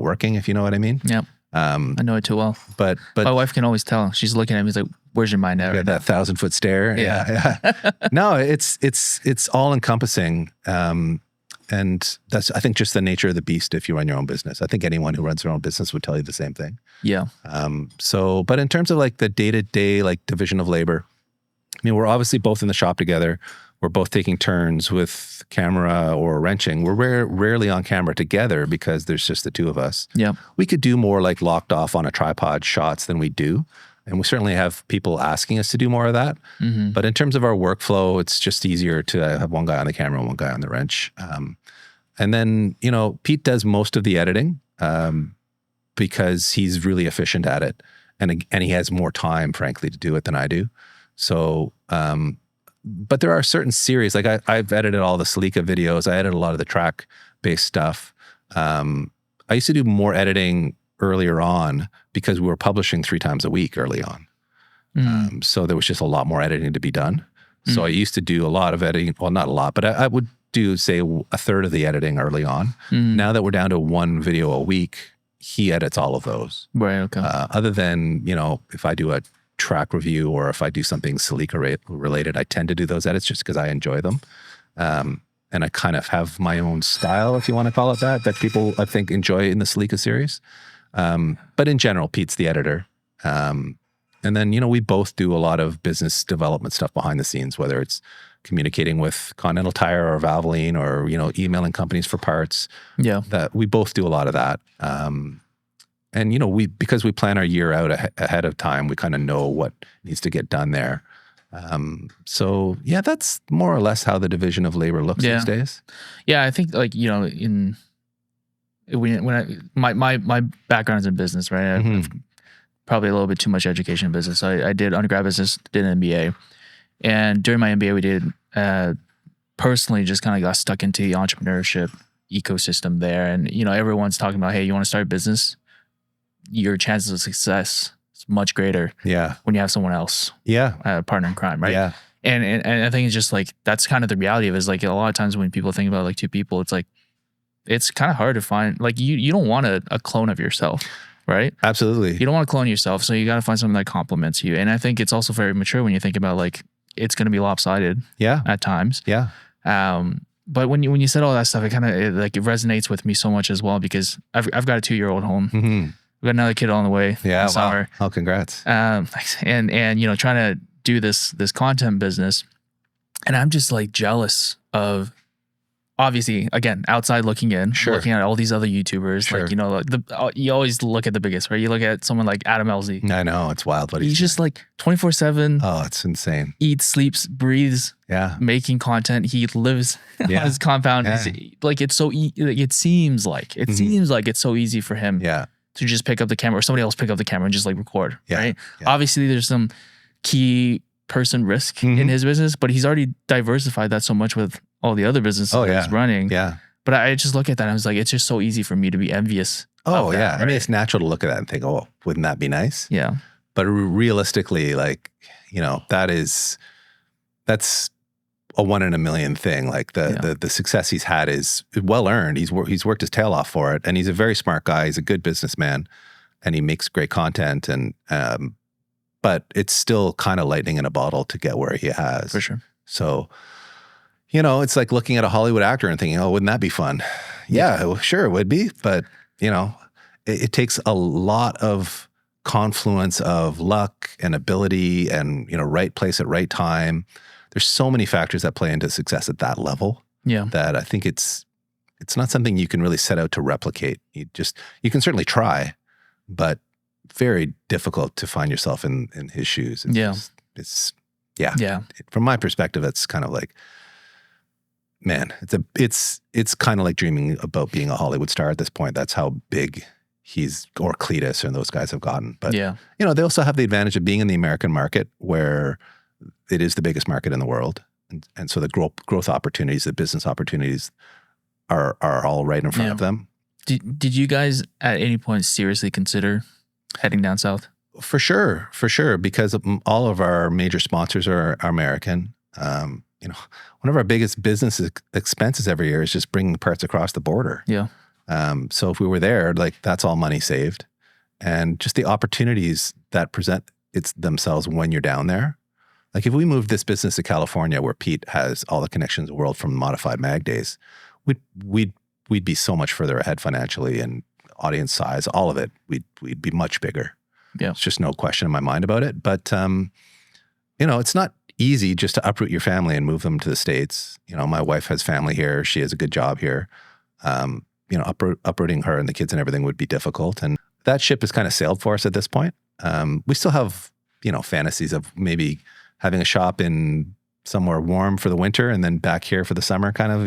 working, if you know what I mean. Yeah. I know it too well. But my wife can always tell. She's looking at me, like, "Where's your mind at?" Right, that 1,000-foot stare. Yeah. No, it's all encompassing, and that's, I think, just the nature of the beast. If you run your own business, I think anyone who runs their own business would tell you the same thing. Yeah. But in terms of like the day-to-day like division of labor, I mean, we're obviously both in the shop together. We're both taking turns with camera or wrenching. We're rarely on camera together because there's just the two of us. Yeah. We could do more like locked off on a tripod shots than we do. And we certainly have people asking us to do more of that. But in terms of our workflow, it's just easier to have one guy on the camera and one guy on the wrench. And then, Pete does most of the editing because he's really efficient at it. And he has more time, frankly, to do it than I do. So, but there are certain series, like I've edited all the Celica videos. I edited a lot of the track-based stuff. I used to do more editing earlier on because we were publishing 3 times a week early on. So there was just a lot more editing to be done. So I used to do a lot of editing. Well, not a lot, but I would do, say, a third of the editing early on. Now that we're down to 1 video a week, he edits all of those. Right, okay. Other than, if I do a track review or if I do something Celica related, I tend to do those edits just because I enjoy them. And I kind of have my own style, if you want to call it that people, I think, enjoy in the Celica series. But in general, Pete's the editor. And then, we both do a lot of business development stuff behind the scenes, whether it's communicating with Continental Tire or Valvoline or, emailing companies for parts. Yeah. That we both do a lot of that. And, because we plan our year out ahead of time, we kind of know what needs to get done there. So yeah, that's more or less how the division of labor looks these days. Yeah. I think my background is in business, right? I've probably a little bit too much education in business. I did undergrad business, did an MBA. And during my MBA, we did personally just kind of got stuck into the entrepreneurship ecosystem there. And, everyone's talking about, hey, you want to start a business? Your chances of success is much greater when you have someone else, a partner in crime, right? Yeah. And I think it's just like, that's kind of the reality of it, is like a lot of times when people think about like two people, it's like, it's kind of hard to find, like you don't want a clone of yourself, right? Absolutely. You don't want to clone yourself. So you got to find something that complements you. And I think it's also very mature when you think about like, it's going to be lopsided at times. Yeah. But when you said all that stuff, it resonates with me so much as well, because I've got a 2-year-old home. Mm-hmm. We've got another kid on the way. Yeah. Wow. Summer. Oh, congrats. And trying to do this content business, and I'm just like jealous of, obviously, again, outside looking in, looking at all these other YouTubers, you always look at the biggest, right? You look at someone like Adam LZ. I know, it's wild, but he's just like 24/7. Oh, it's insane. Eats, sleeps, breathes. Making content. He lives on his compound. Like it's so it seems like it's so easy for him. To just pick up the camera, or somebody else pick up the camera and just like record. Right. Obviously, there's some key person risk in his business, but he's already diversified that so much with all the other businesses he's running. But I just look at that and I was like, it's just so easy for me to be envious. Oh, that, right? I mean, it's natural to look at that and think, oh, wouldn't that be nice? Yeah. But realistically, like, that's a 1 in a million thing. Like the success he's had is well earned. He's worked his tail off for it, and he's a very smart guy. He's a good businessman, and he makes great content. And but it's still kind of lightning in a bottle to get where he has. For sure. So, it's like looking at a Hollywood actor and thinking, oh, wouldn't that be fun? Yeah, well, sure it would be. But, it takes a lot of confluence of luck and ability and, right place at right time. There's so many factors that play into success at that level that I think it's not something you can really set out to replicate. You can certainly try, but very difficult to find yourself in his shoes. From my perspective, it's kind of like, man, it's kind of like dreaming about being a Hollywood star at this point. That's how big or Cletus and those guys have gotten. But they also have the advantage of being in the American market, where it is the biggest market in the world, and so the growth opportunities, the business opportunities, are all right in front of them. Did you guys at any point seriously consider heading down south? For sure, because all of our major sponsors are American. One of our biggest business expenses every year is just bringing parts across the border. So if we were there, like, that's all money saved, and just the opportunities that present themselves when you're down there. Like, if we moved this business to California, where Pete has all the connections in the world from modified mag days, we'd be so much further ahead financially and audience size, all of it. We'd be much bigger. It's just no question in my mind about it. But it's not easy just to uproot your family and move them to the States. My wife has family here. She has a good job here. Uprooting her and the kids and everything would be difficult. And that ship has kind of sailed for us at this point. We still have, fantasies of maybe having a shop in somewhere warm for the winter and then back here for the summer, kind of,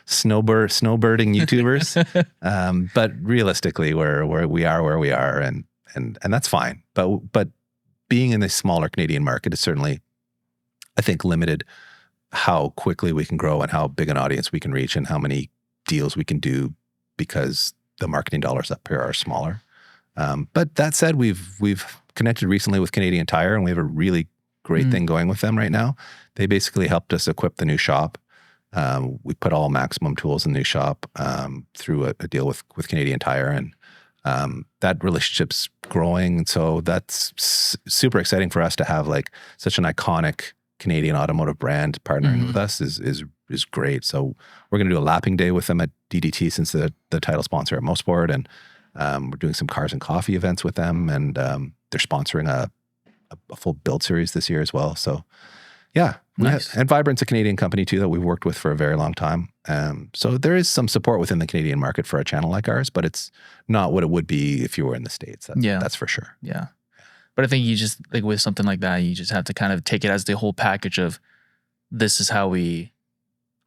snowbirding YouTubers. But realistically, we are where we are, and that's fine. But being in the smaller Canadian market is certainly, I think, limited how quickly we can grow and how big an audience we can reach and how many deals we can do, because the marketing dollars up here are smaller. But that said, we've connected recently with Canadian Tire, and we have a really great thing going with them right now. They basically helped us equip the new shop. We put all maximum tools in the new shop through a deal with Canadian Tire, and that relationship's growing. And so that's super exciting for us to have like such an iconic Canadian automotive brand partnering with us is great. So we're going to do a lapping day with them at DDT, since the title sponsor at Motorsport, and we're doing some cars and coffee events with them, and they're sponsoring a full build series this year as well. So nice. And Vibrant's a Canadian company too that we've worked with for a very long time. So there is some support within the Canadian market for a channel like ours, but it's not what it would be if you were in the States. That's for sure. Yeah. But I think you just, like, with something like that, you just have to kind of take it as the whole package of, this is how we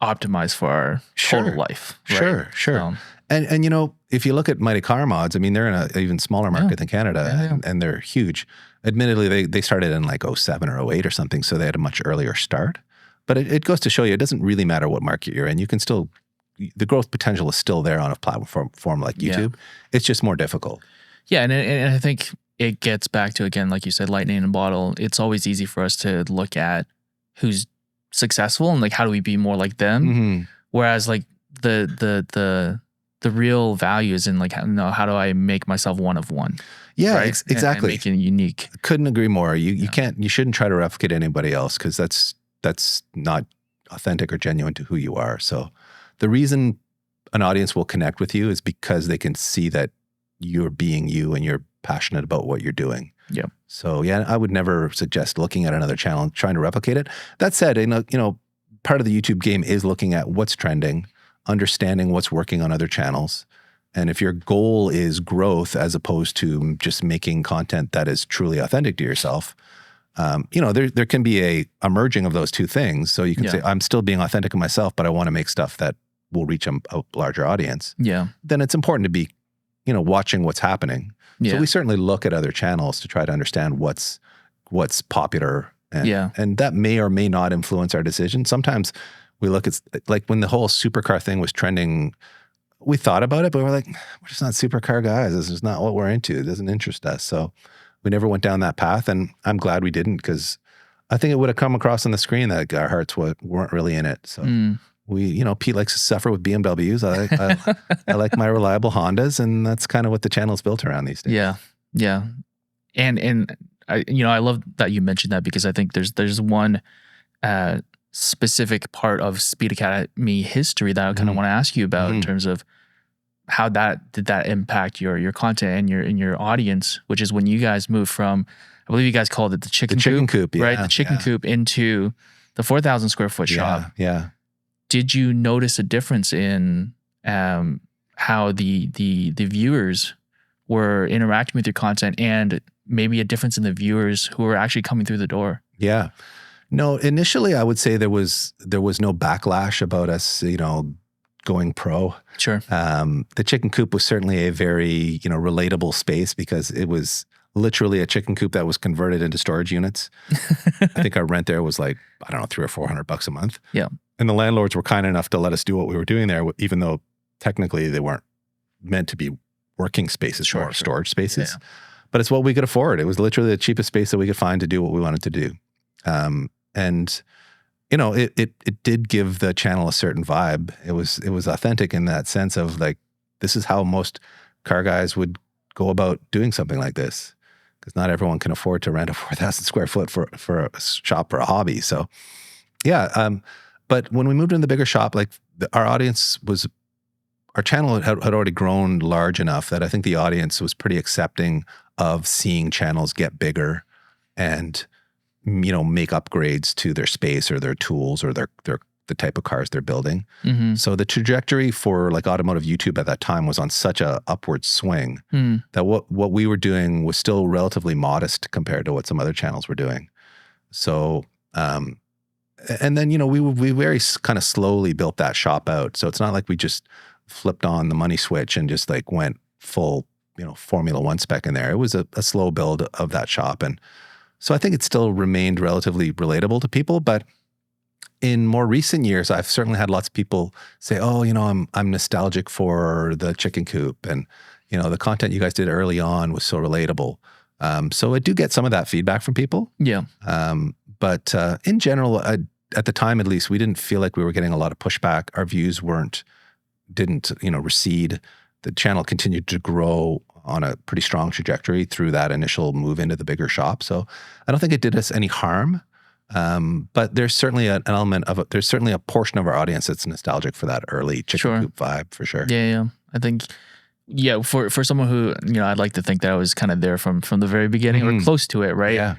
optimize for our total life. Right? Sure. And if you look at Mighty Car Mods, I mean, they're in an even smaller market than Canada, and they're huge. Admittedly, they started in like 07 or 08 or something, so they had a much earlier start. But it goes to show you, it doesn't really matter what market you're in. You can still, the growth potential is still there on a platform like YouTube. It's just more difficult. Yeah, and I think it gets back to, again, like you said, lightning in a bottle. It's always easy for us to look at who's successful and like how do we be more like them, whereas like the real value is in like how do I make myself one of one? Yeah, right? exactly. And make it unique. Couldn't agree more. You shouldn't try to replicate anybody else, because that's not authentic or genuine to who you are. So the reason an audience will connect with you is because they can see that you're being you and you're passionate about what you're doing. Yeah. So yeah, I would never suggest looking at another channel and trying to replicate it. That said, part of the YouTube game is looking at what's trending, understanding what's working on other channels. And if your goal is growth as opposed to just making content that is truly authentic to yourself, there can be a merging of those two things. So you can say, I'm still being authentic to myself, but I want to make stuff that will reach a larger audience. Yeah. Then it's important to be, watching what's happening. Yeah. So we certainly look at other channels to try to understand what's popular. And that may or may not influence our decision. Sometimes we look at, like when the whole supercar thing was trending, we thought about it, but we're like, we're just not supercar guys. This is not what we're into. It doesn't interest us. So we never went down that path, and I'm glad we didn't, because I think it would have come across on the screen that our hearts weren't really in it. So Pete likes to suffer with BMWs. I like my reliable Hondas, and that's kind of what the channel's built around these days. Yeah. And I love that you mentioned that, because I think there's one specific part of Speed Academy history that I kind of want to ask you about in terms of how did that impact your content and your audience, which is when you guys moved from, I believe you guys called it the chicken coop, right? The chicken coop into the 4,000 square foot shop. Yeah. Did you notice a difference in how the viewers were interacting with your content, and maybe a difference in the viewers who were actually coming through the door? Yeah. No, initially I would say there was no backlash about us, going pro. Sure. The chicken coop was certainly a very, relatable space, because it was literally a chicken coop that was converted into storage units. I think our rent there was like, I don't know, $300 or $400 a month. Yeah. And the landlords were kind enough to let us do what we were doing there, even though technically they weren't meant to be working spaces, or storage spaces. Yeah. But it's what we could afford. It was literally the cheapest space that we could find to do what we wanted to do. And it did give the channel a certain vibe. It was authentic in that sense of like, this is how most car guys would go about doing something like this, because not everyone can afford to rent a 4,000 square foot for a shop or a hobby. So yeah. But when we moved into the bigger shop, like our channel had already grown large enough that I think the audience was pretty accepting of seeing channels get bigger and make upgrades to their space or their tools or the type of cars they're building. So the trajectory for like automotive YouTube at that time was on such a upward swing that what we were doing was still relatively modest compared to what some other channels were doing. So, and then, we very kind of slowly built that shop out. So it's not like we just flipped on the money switch and just like went full, Formula One spec in there. It was a slow build of that shop. And so I think it still remained relatively relatable to people, but in more recent years, I've certainly had lots of people say, "Oh, I'm nostalgic for the chicken coop, and the content you guys did early on was so relatable." So I do get some of that feedback from people. Yeah. But in general, at the time at least, we didn't feel like we were getting a lot of pushback. Our views didn't recede. The channel continued to grow on a pretty strong trajectory through that initial move into the bigger shop. So I don't think it did us any harm. But there's certainly an element of there's certainly a portion of our audience that's nostalgic for that early chicken coop vibe, for sure. Yeah. I think, for someone who, I'd like to think that I was kind of there from the very beginning or close to it, right? Yeah.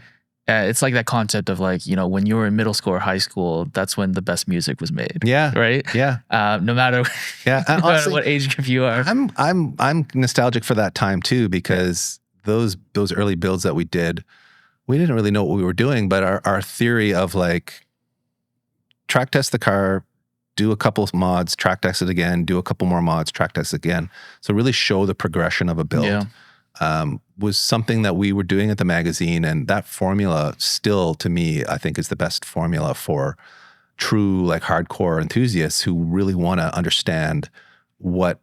It's like that concept of like, when you were in middle school or high school, that's when the best music was made. Yeah. Right. Yeah. No matter, no matter what age group you are. I'm nostalgic for that time too, because those early builds that we did, we didn't really know what we were doing, but our theory of like track test the car, do a couple of mods, track test it again, do a couple more mods, track test it again. So really show the progression of a build. Was something that we were doing at the magazine, and that formula still, to me, I think is the best formula for true like hardcore enthusiasts who really want to understand what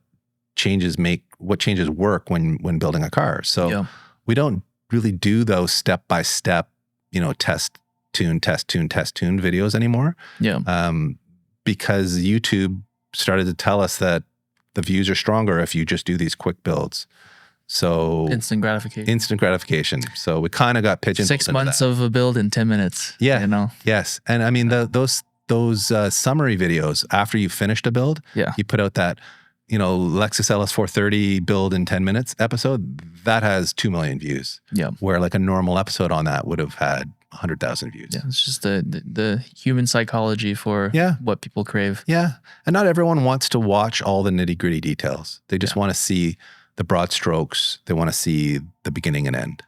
changes work when building a car. So we don't really do those step by step, test tune videos anymore. Because YouTube started to tell us that the views are stronger if you just do these quick builds. So instant gratification. So we kind of got pigeonholed. 6 months of a build in 10 minutes. Yes. And I mean, those summary videos after you finished a build, you put out that, Lexus LS430 build in 10 minutes episode, that has 2 million views. Where like a normal episode on that would have had 100,000 views. It's just the human psychology for what people crave. And not everyone wants to watch all the nitty gritty details. They just want to see the broad strokes. They want to see the beginning and end.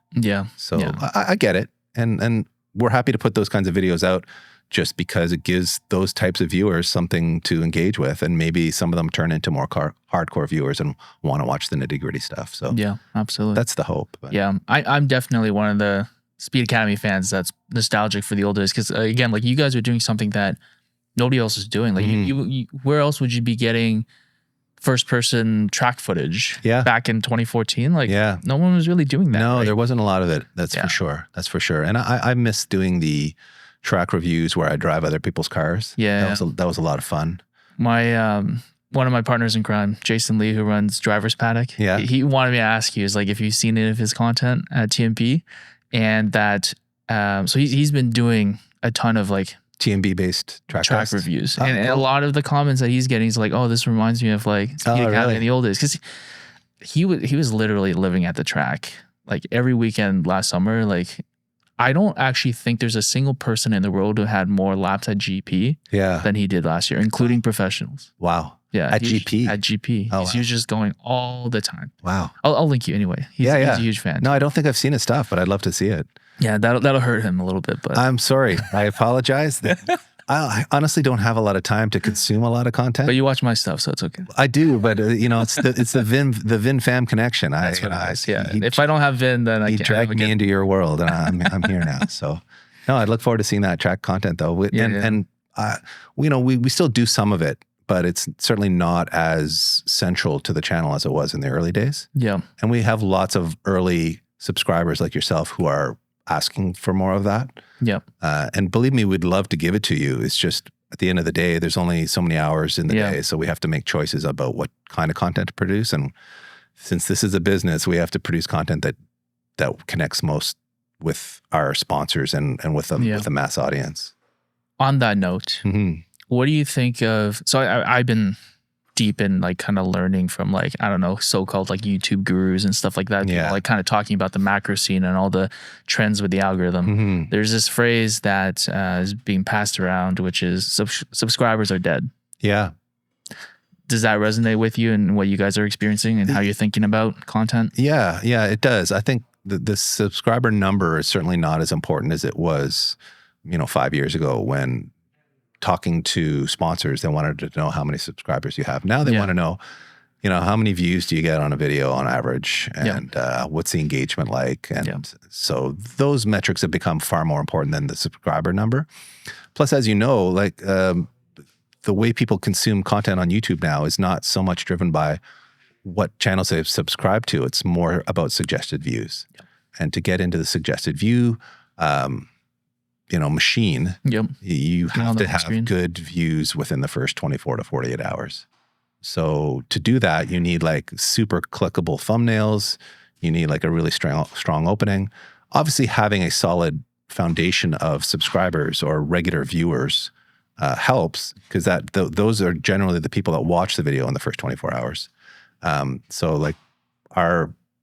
So I get it. And we're happy to put those kinds of videos out just because it gives those types of viewers something to engage with. And maybe some of them turn into more hardcore viewers and want to watch the nitty gritty stuff. So absolutely. That's the hope. But. I'm definitely one of the Speed Academy fans that's nostalgic for the old days. Because again, like you guys are doing something that nobody else is doing. Like you where else would you be getting first person track footage back in 2014? Like no one was really doing that. No, there wasn't a lot of it. That's for sure. And I miss doing the track reviews where I drive other people's cars. That was a lot of fun. My one of my partners in crime, Jason Lee, who runs Driver's Paddock, he wanted me to ask you, is like if you've seen any of his content at TMP, and that so he's been doing a ton of like TMB based track reviews, and a lot of the comments that he's getting is like, oh, this reminds me of like Speed Academy in the old days, because he was literally living at the track like every weekend last summer. Like I don't actually think there's a single person in the world who had more laps at GP than he did last year, including professionals. Wow. Yeah. At GP? At GP. He was just going all the time. Wow. I'll link you anyway. He's a huge fan. No, I don't think I've seen his stuff, but I'd love to see it. Yeah, that'll hurt him a little bit. But I'm sorry. I apologize. I honestly don't have a lot of time to consume a lot of content. But you watch my stuff, so it's okay. I do, but it's the Vin fam connection. That's what it is. Yeah. If I don't have Vin, then I can't. He dragged me into your world, and I'm here now. So, no, I'd look forward to seeing that track content though. And we still do some of it, but it's certainly not as central to the channel as it was in the early days. Yeah. And we have lots of early subscribers like yourself who are asking for more of that. Yeah. And believe me, we'd love to give it to you. It's just at the end of the day, there's only so many hours in the day. So we have to make choices about what kind of content to produce. And since this is a business, we have to produce content that connects most with our sponsors and with the mass audience. On that note, what do you think of, so I've been deep in like kind of learning from like, I don't know, so-called like YouTube gurus and stuff like that. Yeah. Like kind of talking about the macro scene and all the trends with the algorithm. There's this phrase that is being passed around, which is subscribers are dead. Yeah. Does that resonate with you and what you guys are experiencing and how you're thinking about content? Yeah, it does. I think the subscriber number is certainly not as important as it was, 5 years ago when talking to sponsors, they wanted to know how many subscribers you have. Now they want to know, how many views do you get on a video on average, and what's the engagement like? And so those metrics have become far more important than the subscriber number. Plus, as you know, like the way people consume content on YouTube now is not so much driven by what channels they've subscribed to. It's more about suggested views. And to get into the suggested view, machine, you have to have good views within the first 24 to 48 hours. So to do that, you need like super clickable thumbnails. You need like a really strong opening. Obviously, having a solid foundation of subscribers or regular viewers helps, because those are generally the people that watch the video in the first 24 hours. So like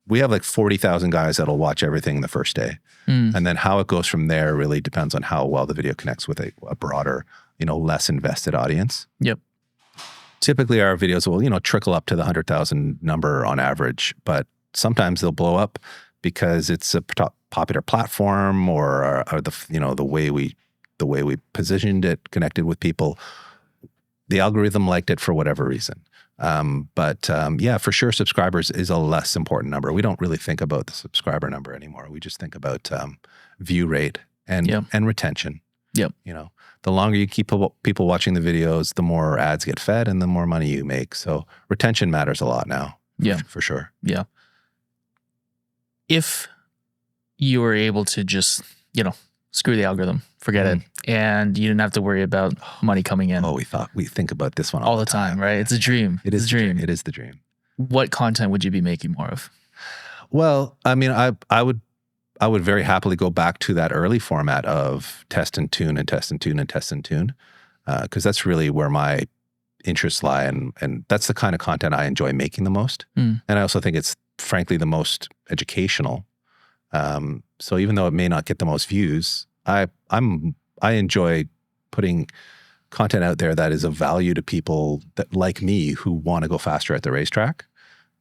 we have like 40,000 guys that'll watch everything the first day. And then how it goes from there really depends on how well the video connects with a broader, less invested audience. Yep. Typically our videos will, trickle up to the 100,000 number on average, but sometimes they'll blow up because it's a popular platform or the way we positioned it, connected with people. the algorithm liked it for whatever reason. But for sure, subscribers is a less important number. We don't really think about the subscriber number anymore. We just think about view rate and retention. Yep. The longer you keep people watching the videos, the more ads get fed and the more money you make. So retention matters a lot now. Yeah. For sure. Yeah. If you were able to just, screw the algorithm, forget it, and you didn't have to worry about money coming in. Oh, we think about this one all the time, right? It's a dream. It is a dream. It is the dream. What content would you be making more of? Well, I mean, I would very happily go back to that early format of test and tune and test and tune and test and tune, because that's really where my interests lie, and that's the kind of content I enjoy making the most. And I also think it's frankly the most educational. So even though it may not get the most views, I enjoy putting content out there that is of value to people that like me who want to go faster at the racetrack.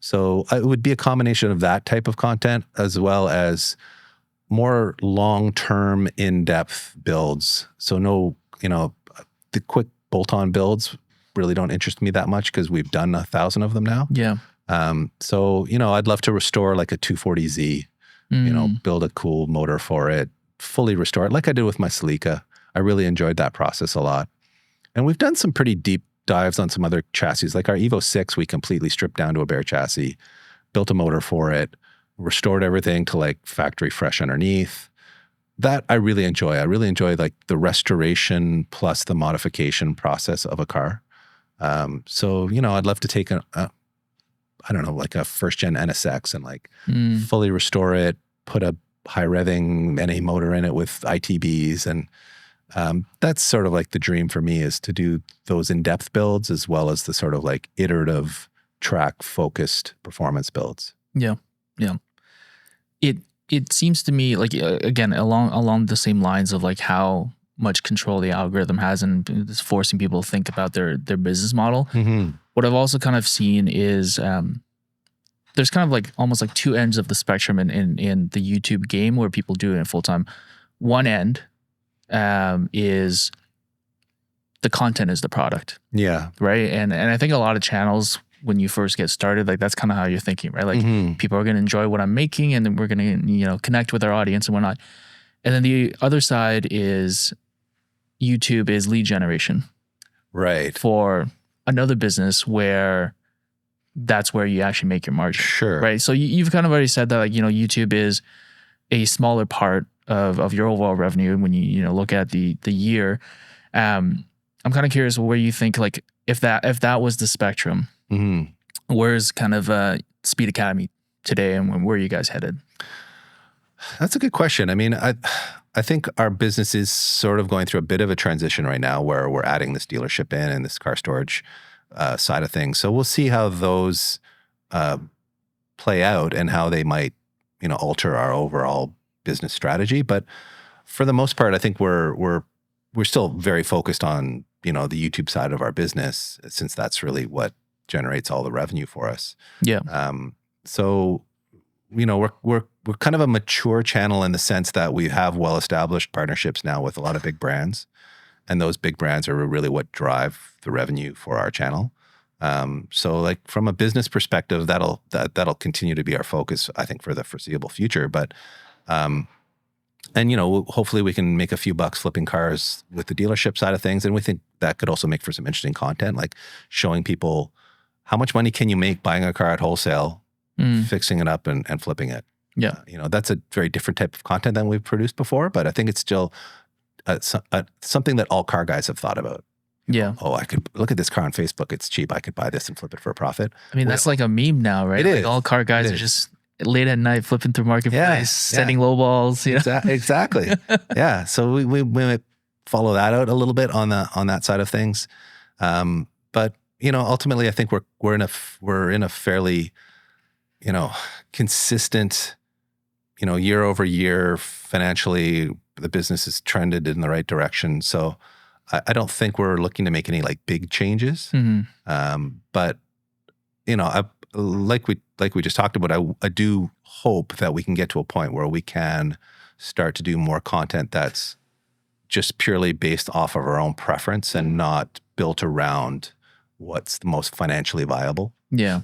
So it would be a combination of that type of content as well as more long-term, in-depth builds. So no, the quick bolt-on builds really don't interest me that much because we've done 1,000 of them now. Yeah. So, I'd love to restore like a 240Z, build a cool motor for it, fully restore it like I did with my Celica. I really enjoyed that process a lot. And we've done some pretty deep dives on some other chassis. Like our Evo 6, we completely stripped down to a bare chassis, built a motor for it, restored everything to like factory fresh underneath. That I really enjoy. I really enjoy like the restoration plus the modification process of a car. So, I'd love to take like a first gen NSX and like fully restore it, put a high revving NA motor in it with ITBs. And that's sort of like the dream for me, is to do those in-depth builds as well as the sort of like iterative track focused performance builds. Yeah. Yeah. It seems to me like, again, along the same lines of like how much control the algorithm has and it's forcing people to think about their business model. Mm-hmm. What I've also kind of seen is there's kind of like almost like two ends of the spectrum in the YouTube game where people do it full time. One end is the content is the product. Yeah. Right. And I think a lot of channels, when you first get started, like that's kind of how you're thinking, right? Like people are going to enjoy what I'm making and then we're going to, connect with our audience and whatnot. And then the other side is YouTube is lead generation. Right. For another business where that's where you actually make your margin. Sure. Right. So you've kind of already said that, like, YouTube is a smaller part of your overall revenue when you look at the year. I'm kind of curious where you think, like, if that was the spectrum, where's kind of Speed Academy today and where are you guys headed? That's a good question. I mean, I think our business is sort of going through a bit of a transition right now where we're adding this dealership in and this car storage side of things. So we'll see how those play out and how they might, alter our overall business strategy. But for the most part, I think we're still very focused on, the YouTube side of our business, since that's really what generates all the revenue for us. Yeah. So, we're kind of a mature channel in the sense that we have well-established partnerships now with a lot of big brands. And those big brands are really what drive the revenue for our channel. So like from a business perspective, that'll continue to be our focus, I think, for the foreseeable future. But, hopefully we can make a few bucks flipping cars with the dealership side of things. And we think that could also make for some interesting content, like showing people how much money can you make buying a car at wholesale, fixing it up and flipping it. Yeah. That's a very different type of content than we've produced before, but I think it's still something that all car guys have thought about. Yeah. Oh, I could look at this car on Facebook. It's cheap. I could buy this and flip it for a profit. I mean, that's like a meme now, right? It like is. All car guys are just late at night flipping through Marketplace, setting low balls. Exactly. Yeah. So we might follow that out a little bit on that side of things. But ultimately, I think we're in a fairly consistent, year over year financially, the business is trended in the right direction. So I don't think we're looking to make any like big changes. But like we just talked about, I do hope that we can get to a point where we can start to do more content that's just purely based off of our own preference and not built around what's the most financially viable. Yeah.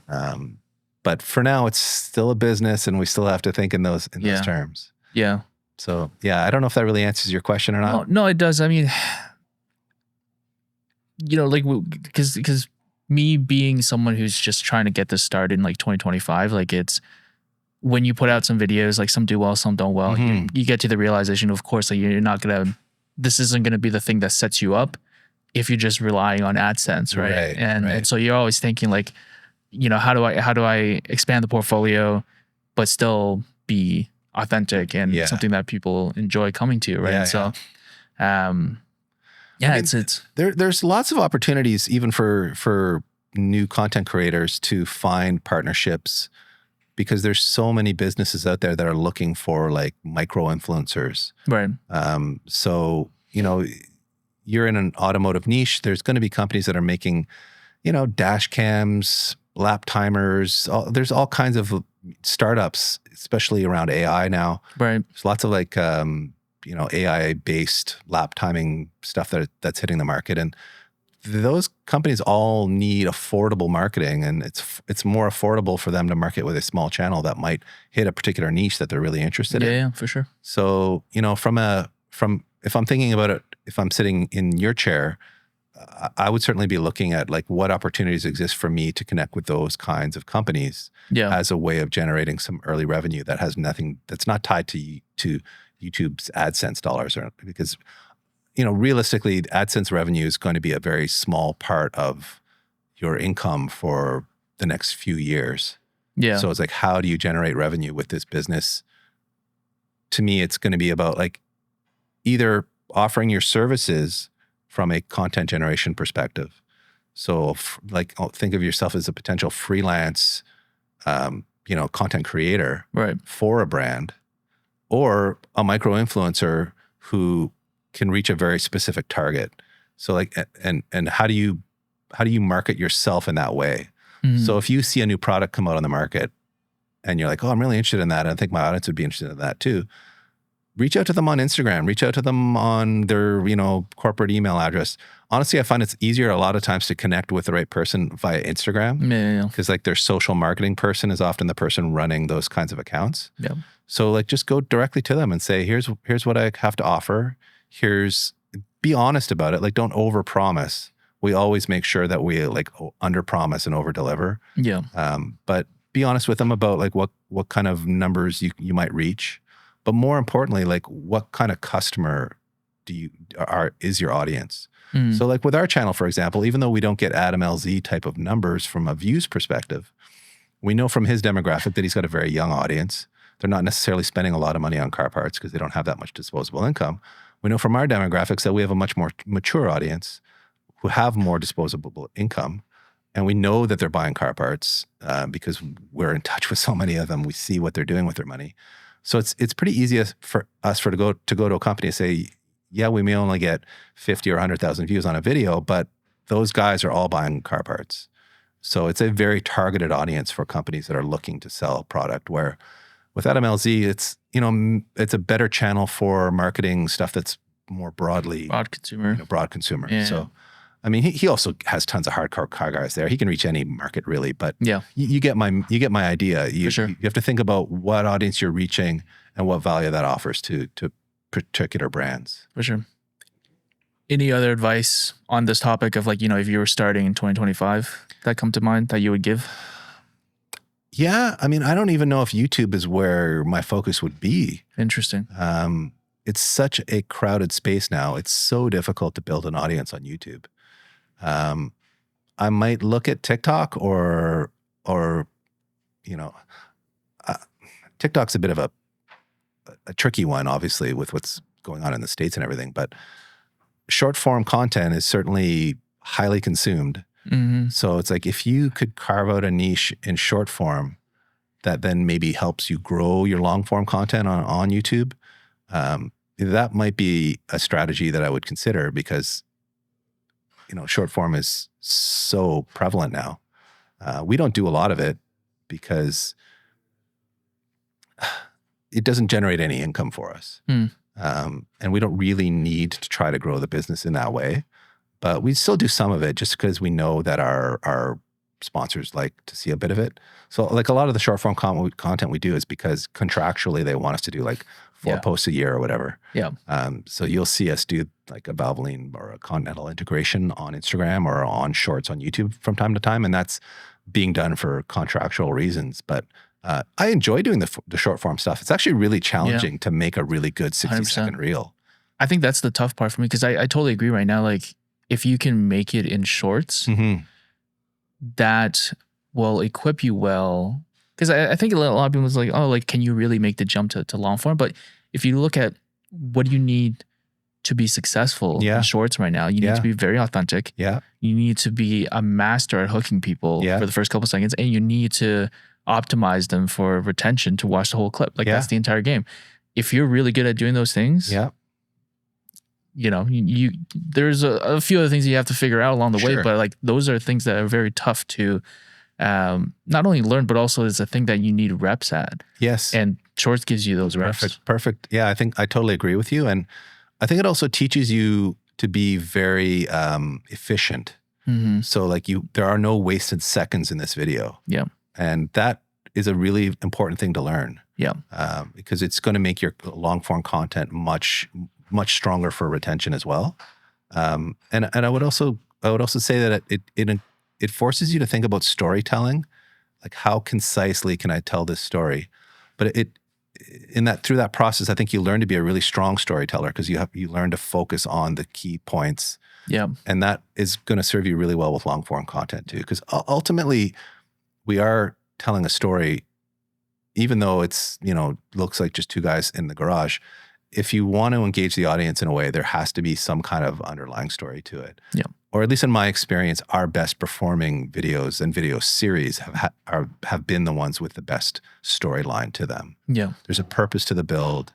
But for now, it's still a business, and we still have to think in those terms. Yeah. So yeah, I don't know if that really answers your question or not. No, it does. I mean, like, because me being someone who's just trying to get this started in like 2025, like, it's when you put out some videos, like some do well, some don't well, you get to the realization, of course, like you're not gonna, this isn't gonna be the thing that sets you up if you're just relying on AdSense, right? And so you're always thinking like, how do I expand the portfolio, but still be authentic and something that people enjoy coming to, right? There's lots of opportunities even for new content creators to find partnerships, because there's so many businesses out there that are looking for like micro influencers. Right. So, you're in an automotive niche, there's going to be companies that are making, dash cams, lap timers. There's all kinds of startups, especially around AI now. Right. There's lots of like, AI-based lap timing stuff that's hitting the market. And those companies all need affordable marketing, and it's more affordable for them to market with a small channel that might hit a particular niche that they're really interested in. Yeah, for sure. So, if I'm thinking about it, if I'm sitting in your chair, I would certainly be looking at like what opportunities exist for me to connect with those kinds of companies as a way of generating some early revenue that has nothing, that's not tied to YouTube's AdSense dollars, because realistically, AdSense revenue is going to be a very small part of your income for the next few years. Yeah. So it's like, how do you generate revenue with this business? To me, it's going to be about like either offering your services from a content generation perspective. So think of yourself as a potential freelance, content creator for a brand, or a micro influencer who can reach a very specific target. So like, and how do you market yourself in that way? So if you see a new product come out on the market and you're like, oh, I'm really interested in that, and I think my audience would be interested in that too, reach out to them on Instagram, reach out to them on their, corporate email address. Honestly, I find it's easier a lot of times to connect with the right person via Instagram. Yeah. Because like their social marketing person is often the person running those kinds of accounts. Yeah. So like just go directly to them and say, here's what I have to offer. Be honest about it. Like, don't overpromise. We always make sure that we like underpromise and overdeliver. Yeah. But be honest with them about like what kind of numbers you might reach. But more importantly, like what kind of customer is your audience? So like with our channel, for example, even though we don't get Adam LZ type of numbers from a views perspective, we know from his demographic that he's got a very young audience. They're not necessarily spending a lot of money on car parts because they don't have that much disposable income. We know from our demographics that we have a much more mature audience who have more disposable income. And we know that they're buying car parts because we're in touch with so many of them. We see what they're doing with their money. So it's pretty easy for us to go to a company and say, yeah, we may only get 50 or 100,000 views on a video, but those guys are all buying car parts. So it's a very targeted audience for companies that are looking to sell a product, where with Adam LZ, it's a better channel for marketing stuff that's more broad consumer. Yeah. So, I mean, he also has tons of hardcore car guys there. He can reach any market really, but you get my idea. You have to think about what audience you're reaching and what value that offers to particular brands. For sure. Any other advice on this topic of like, if you were starting in 2025 that come to mind that you would give? Yeah. I mean, I don't even know if YouTube is where my focus would be. Interesting. It's such a crowded space now. It's so difficult to build an audience on YouTube. I might look at TikTok or TikTok's a bit of a tricky one, obviously, with what's going on in the States and everything, but short form content is certainly highly consumed. Mm-hmm. So it's like, if you could carve out a niche in short form that then maybe helps you grow your long form content on YouTube, that might be a strategy that I would consider, because short form is so prevalent now. We don't do a lot of it because it doesn't generate any income for us. And we don't really need to try to grow the business in that way, but we still do some of it just because we know that our sponsors like to see a bit of it. So like a lot of the short form content we do is because contractually they want us to do like 4 posts a year or whatever. Yeah. So you'll see us do like a Dabbling or a Continental integration on Instagram or on Shorts on YouTube from time to time, and that's being done for contractual reasons. But I enjoy doing the short form stuff. It's actually really challenging to make a really good 60-second reel. I think that's the tough part for me because I totally agree right now. Like if you can make it in shorts, that will equip you well. Because I think a lot of people was like, oh, like, can you really make the jump to long form? But if you look at what you need to be successful in shorts right now, you need to be very authentic. Yeah. You need to be a master at hooking people for the first couple seconds, and you need to optimize them for retention to watch the whole clip. Like that's the entire game. If you're really good at doing those things, you know, you there's a few other things you have to figure out along the way, but like those are things that are very tough to not only learn, but also it's a thing that you need reps at. Yes. And shorts gives you those reps. Perfect. Yeah, I think I totally agree with you. And I think it also teaches you to be very efficient. So like there are no wasted seconds in this video. Yeah. And that is a really important thing to learn. Yeah. Because it's going to make your long form content much stronger for retention as well. And I would also say that it forces you to think about storytelling, like how concisely can I tell this story? But through that process, I think you learn to be a really strong storyteller because you learn to focus on the key points. Yeah. And that is going to serve you really well with long form content too. Because ultimately we are telling a story, even though it's, looks like just two guys in the garage. If you want to engage the audience in a way, there has to be some kind of underlying story to it. Yeah. Or at least in my experience, our best performing videos and video series have been the ones with the best storyline to them. Yeah. There's a purpose to the build.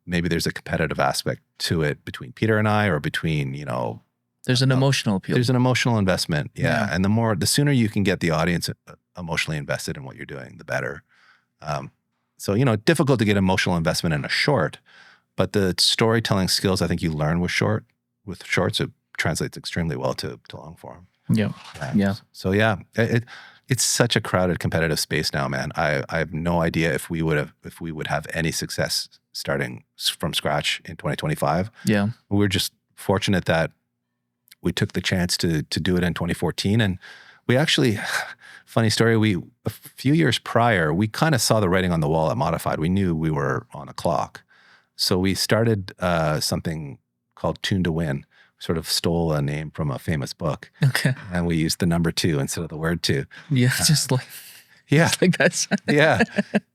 Maybe there's a competitive aspect to it between Peter and I, or between, there's an emotional appeal. There's an emotional investment. Yeah. And the sooner you can get the audience emotionally invested in what you're doing, the better. So, difficult to get emotional investment in a short, but the storytelling skills I think you learn with shorts, it translates extremely well to long form. Yeah. Yeah. So yeah, it's such a crowded competitive space now, man. I have no idea if we would have any success starting from scratch in 2025. Yeah. We're just fortunate that we took the chance to do it in 2014. And we actually, funny story, a few years prior, we kind of saw the writing on the wall at Modified. We knew we were on a clock. So we started something called Tune to Win. Sort of stole a name from a famous book. Okay. And we used the number 2 instead of the word 2. Yeah, just like that. Yeah,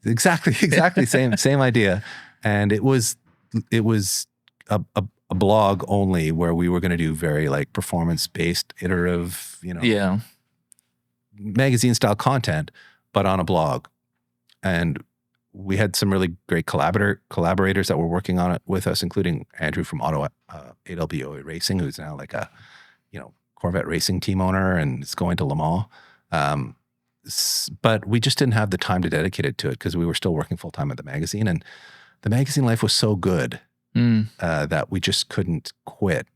exactly. Same idea. And it was a blog only where we were going to do very like performance-based, iterative, magazine style content, but on a blog. And we had some really great collaborators that were working on it with us, including Andrew from AWOA Racing, who's now like a, Corvette racing team owner and is going to Le Mans. But we just didn't have the time to dedicate it to it because we were still working full time at the magazine, and the magazine life was so good that we just couldn't quit.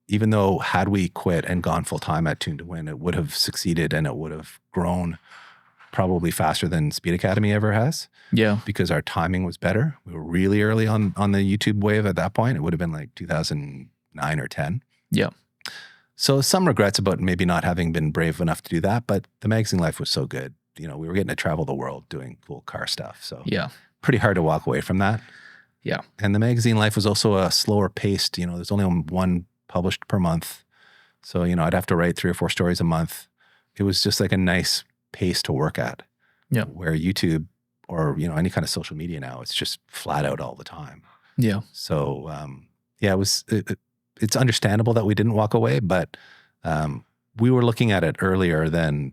Even though had we quit and gone full time at Tune to Win, it would have succeeded and it would have grown probably faster than Speed Academy ever has. Yeah. Because our timing was better. We were really early on the YouTube wave at that point. It would have been like 2009 or 10. Yeah. So some regrets about maybe not having been brave enough to do that, but the magazine life was so good. We were getting to travel the world doing cool car stuff. So yeah, pretty hard to walk away from that. Yeah. And the magazine life was also a slower paced, there's only one published per month. So, I'd have to write 3 or 4 stories a month. It was just like a nice pace to work at. Yeah. Where YouTube or, any kind of social media now, it's just flat out all the time. Yeah. So, it's understandable that we didn't walk away, but we were looking at it earlier than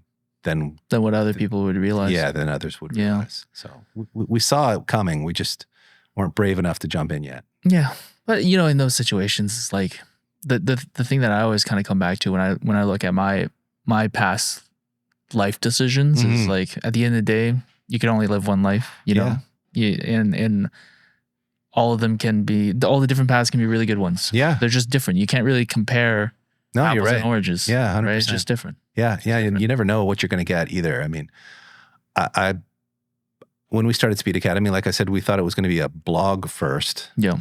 what other people would realize. Yeah, than others would realize. So we saw it coming. We just weren't brave enough to jump in yet. Yeah. But, in those situations, it's like the thing that I always kind of come back to when I look at my past life decisions is like, at the end of the day, you can only live one life, and all of them can be, all the different paths can be really good ones. Yeah. They're just different. You can't really compare No, you're apples right. and oranges. Yeah, 100%. Right? It's just different. Yeah, yeah. You never know what you're going to get either. I mean, I when we started Speed Academy, like I said, we thought it was going to be a blog first. Yeah.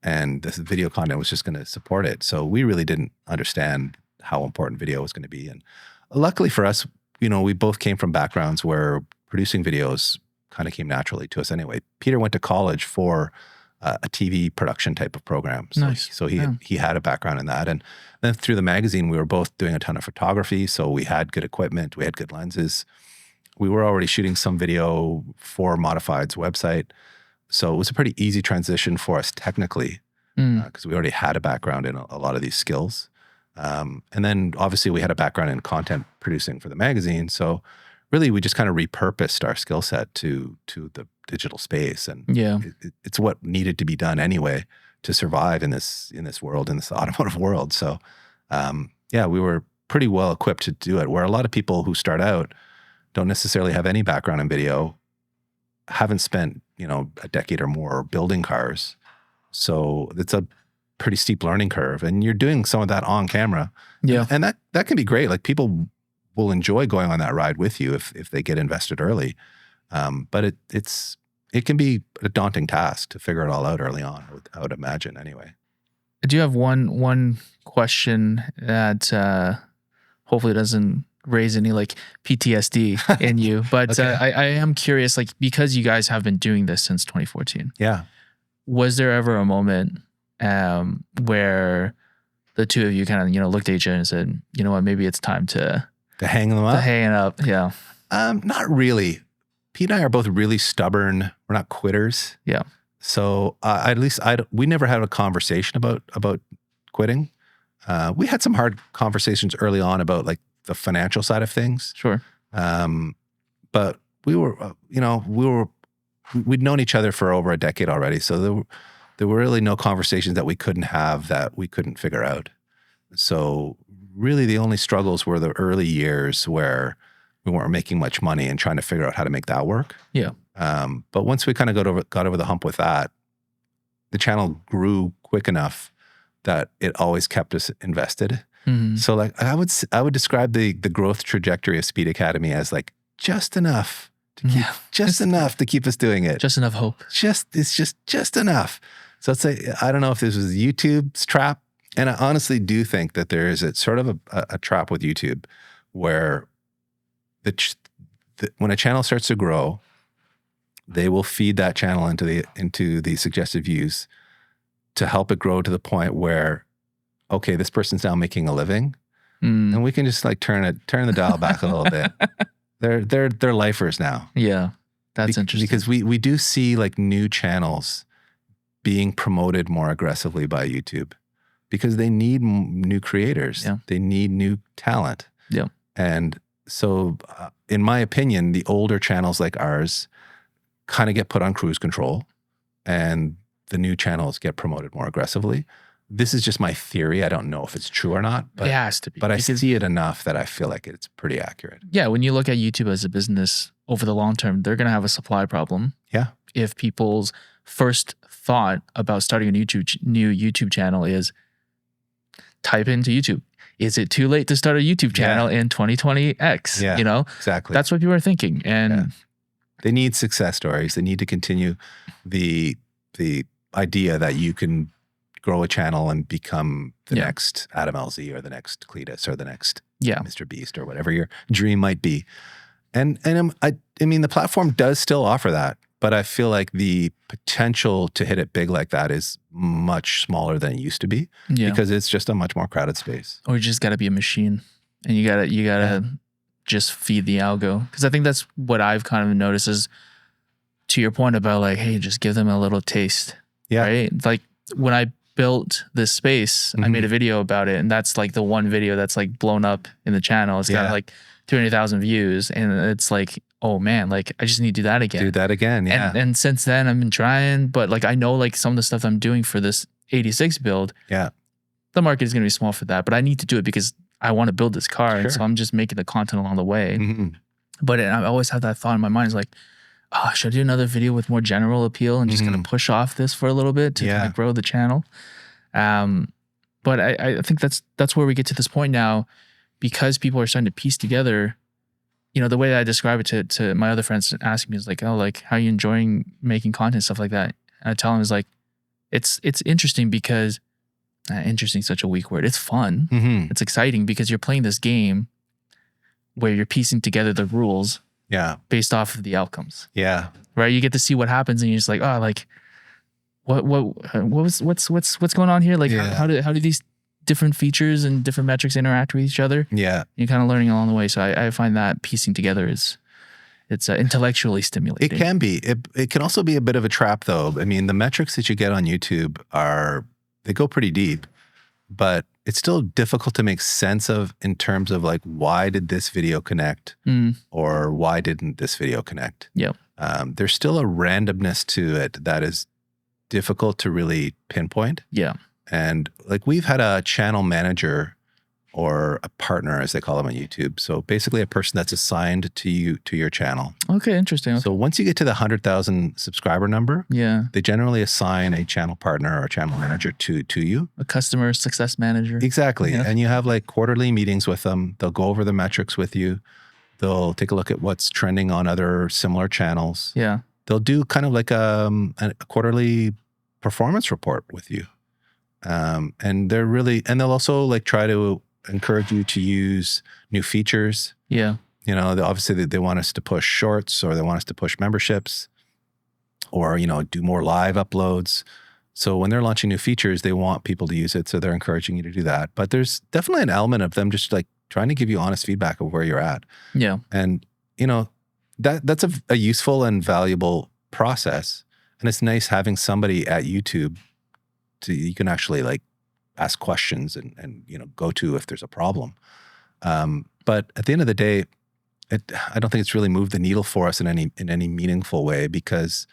And this video content was just going to support it. So we really didn't understand how important video was going to be. And luckily for us, we both came from backgrounds where producing videos kind of came naturally to us anyway. Peter went to college for a TV production type of program. So, Nice. So he had a background in that. And then through the magazine, we were both doing a ton of photography. So we had good equipment. We had good lenses. We were already shooting some video for Modified's website. So it was a pretty easy transition for us technically because we already had a background in a lot of these skills. And then obviously we had a background in content producing for the magazine. So really we just kind of repurposed our skill set to the digital space. And it's what needed to be done anyway to survive in this world, in this automotive world. So we were pretty well equipped to do it, where a lot of people who start out don't necessarily have any background in video, haven't spent, a decade or more building cars. So it's a pretty steep learning curve, and you're doing some of that on camera. Yeah. And that can be great. Like, people will enjoy going on that ride with you if they get invested early. But it can be a daunting task to figure it all out early on, I would imagine anyway. I do have one question that hopefully doesn't raise any like PTSD in you, but Okay. I am curious, like, because you guys have been doing this since 2014. Yeah. Was there ever a moment where the two of you kind of, looked at each other and said, you know what, maybe it's time to hang them up? To hang it up, yeah. Not really. Pete and I are both really stubborn. We're not quitters. Yeah. So we never had a conversation about quitting. We had some hard conversations early on about like the financial side of things. Sure. But we were, we'd known each other for over a decade already. So there were really no conversations that we couldn't have that we couldn't figure out. So really the only struggles were the early years where we weren't making much money and trying to figure out how to make that work. Yeah. But once we kind of got over the hump with that, the channel grew quick enough that it always kept us invested. Mm-hmm. So like I would describe the growth trajectory of Speed Academy as like just enough to keep enough to keep us doing it. Just enough hope. It's just enough. So I'd say, I don't know if this was YouTube's trap. And I honestly do think that there is sort of a trap with YouTube where when a channel starts to grow, they will feed that channel into the suggested views to help it grow to the point where, okay, this person's now making a living, and we can just like turn the dial back a little bit. They're lifers now. Yeah, that's interesting. Because we do see like new channels being promoted more aggressively by YouTube because they need new creators. Yeah. They need new talent. Yeah. And so, in my opinion, the older channels like ours kind of get put on cruise control, and the new channels get promoted more aggressively. This is just my theory. I don't know if it's true or not, but it has to be. But I see it enough that I feel like it's pretty accurate. Yeah, when you look at YouTube as a business over the long term, they're going to have a supply problem. Yeah. If people's first thought about starting a new YouTube channel is type into YouTube, is it too late to start a YouTube channel in 2020X? Yeah, exactly. That's what people are thinking. And they need success stories. They need to continue the idea that you can grow a channel and become the next Adam LZ or the next Cletus or the next Mr. Beast or whatever your dream might be. And I mean, the platform does still offer that, but I feel like the potential to hit it big like that is much smaller than it used to be because it's just a much more crowded space. Or you just got to be a machine, and you gotta just feed the algo. Because I think that's what I've kind of noticed is, to your point about like, hey, just give them a little taste. Yeah. Right. Like when I built this space, I made a video about it, and that's like the one video that's like blown up in the channel. It's got like 200,000 views, and it's like, oh man, like I just need to do that again. Do that again, yeah. And since then I've been trying, but like I know like some of the stuff I'm doing for this 86 build, the market is going to be small for that, but I need to do it because I want to build this car. And so I'm just making the content along the way. But I always have that thought in my mind is like, oh, should I do another video with more general appeal and just kind of push off this for a little bit to kind of grow the channel? But I think that's where we get to this point now, because people are starting to piece together. You know, the way that I describe it to my other friends asking me is like, oh, like, how are you enjoying making content, stuff like that? And I tell them is like, it's interesting because interesting is such a weak word. It's fun. It's exciting because you're playing this game where you're piecing together the rules based off of the outcomes. Yeah. Right. You get to see what happens and you're just like, oh, like what's going on here? Like how do these different features and different metrics interact with each other? Yeah. You're kind of learning along the way. So I find that piecing together it's intellectually stimulating. It can be. It can also be a bit of a trap though. I mean, the metrics that you get on YouTube they go pretty deep, but it's still difficult to make sense of in terms of like, why did this video connect or why didn't this video connect? Yep. There's still a randomness to it that is difficult to really pinpoint. Yeah. And like, we've had a channel manager or a partner, as they call them on YouTube. So basically a person that's assigned to your channel. Okay, interesting. Okay. So once you get to the 100,000 subscriber number, they generally assign a channel partner or a channel manager to you. A customer success manager. Exactly. Yeah. And you have like quarterly meetings with them. They'll go over the metrics with you. They'll take a look at what's trending on other similar channels. Yeah. They'll do kind of like a quarterly performance report with you. And they'll also like try to encourage you to use new features. Yeah. You know, obviously they want us to push shorts, or they want us to push memberships, or, you know, do more live uploads. So when they're launching new features, they want people to use it. So they're encouraging you to do that. But there's definitely an element of them just like trying to give you honest feedback of where you're at. Yeah. And, you know, that's a useful and valuable process. And it's nice having somebody at YouTube you can actually like ask questions and you know, go to if there's a problem. But at the end of the day, I don't think it's really moved the needle for us in any meaningful way, because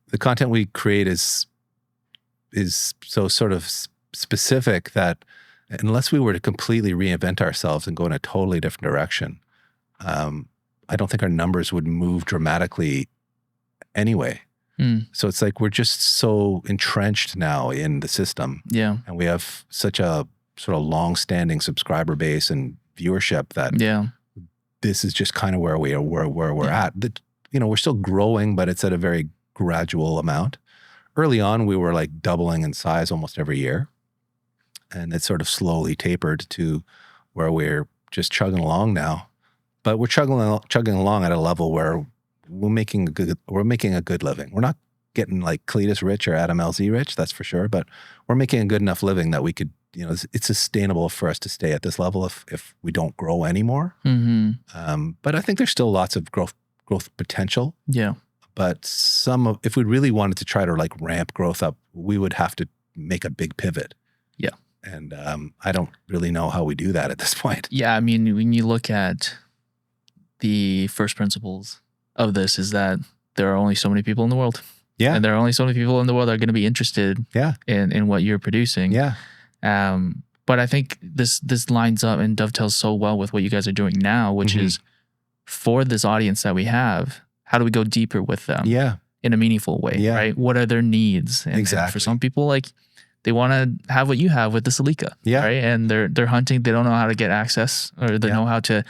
the content we create is so sort of specific that unless we were to completely reinvent ourselves and go in a totally different direction, I don't think our numbers would move dramatically anyway. So it's like we're just so entrenched now in the system. Yeah. And we have such a sort of long-standing subscriber base and viewership that this is just kind of where we're at. You know, we're still growing, but it's at a very gradual amount. Early on, we were like doubling in size almost every year. And it sort of slowly tapered to where we're just chugging along now. But we're chugging along at a level where we're making a good living. We're not getting like Cletus rich or Adam LZ rich, that's for sure, but we're making a good enough living that we could, you know, it's sustainable for us to stay at this level if we don't grow anymore. But I think there's still lots of growth potential. Yeah. But if we really wanted to try to like ramp growth up, we would have to make a big pivot. Yeah. And I don't really know how we do that at this point. Yeah. I mean, when you look at the first principles of this, is that there are only so many people in the world. Yeah. And there are only so many people in the world that are going to be interested in what you're producing. Yeah. But I think this lines up and dovetails so well with what you guys are doing now, which is for this audience that we have, how do we go deeper with them? Yeah. In a meaningful way, right? What are their needs? And for some people, like, they want to have what you have with the Celica, right? And they're hunting, they don't know how to get access, or they know how to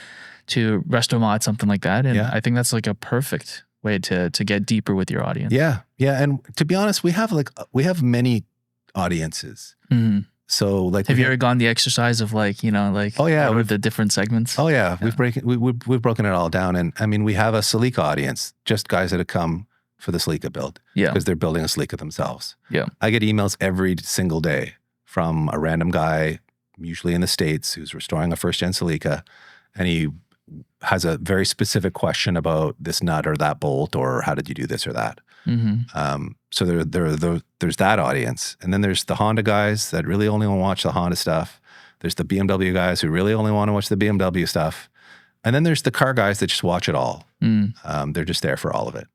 resto mod something like that. And I think that's like a perfect way to get deeper with your audience. Yeah. Yeah. And to be honest, we have many audiences. So like, have you ever gone the exercise of like, you know, like, with the different segments? Oh yeah. We've broken it all down. And I mean, we have a Celica audience, just guys that have come for the Celica build. Yeah. Because they're building a Celica themselves. Yeah. I get emails every single day from a random guy, usually in the States, who's restoring a first-gen Celica, and he has a very specific question about this nut or that bolt, or how did you do this or that. So there's that audience. And then there's the Honda guys that really only want to watch the Honda stuff. There's the BMW guys who really only want to watch the BMW stuff. And then there's the car guys that just watch it all. They're just there for all of it.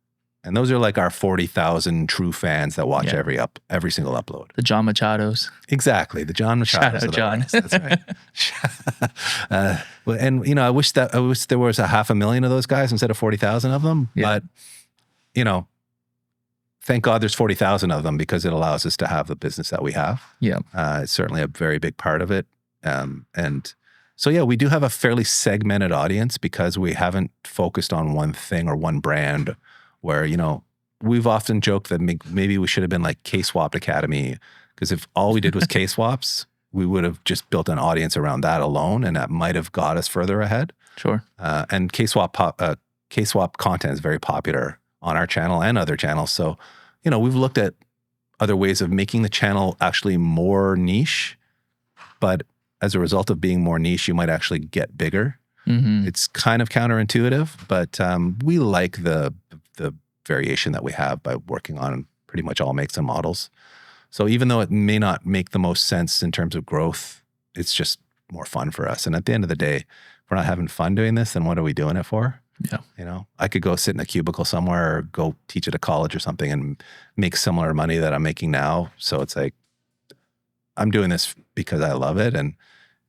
And those are like our 40,000 true fans that watch every single upload. The John Machados. Exactly. The John Machados. Shout out, John. That's right. And, you know, I wish there was a 500,000 of those guys instead of 40,000 of them. Yeah. But thank God there's 40,000 of them because it allows us to have the business that we have. Yeah. It's certainly a very big part of it. And so, yeah, we do have a fairly segmented audience because we haven't focused on one thing or one brand where, we've often joked that maybe we should have been like K-Swapped Academy, because if all we did was K-Swaps, we would have just built an audience around that alone, and that might have got us further ahead. Sure. And K-Swap content is very popular on our channel and other channels. So, we've looked at other ways of making the channel actually more niche, but as a result of being more niche, you might actually get bigger. Mm-hmm. It's kind of counterintuitive, but we like the variation that we have by working on pretty much all makes and models. So even though it may not make the most sense in terms of growth, it's just more fun for us. And at the end of the day, if we're not having fun doing this, then what are we doing it for? Yeah. I could go sit in a cubicle somewhere or go teach at a college or something and make similar money that I'm making now. So it's like, I'm doing this because I love it. And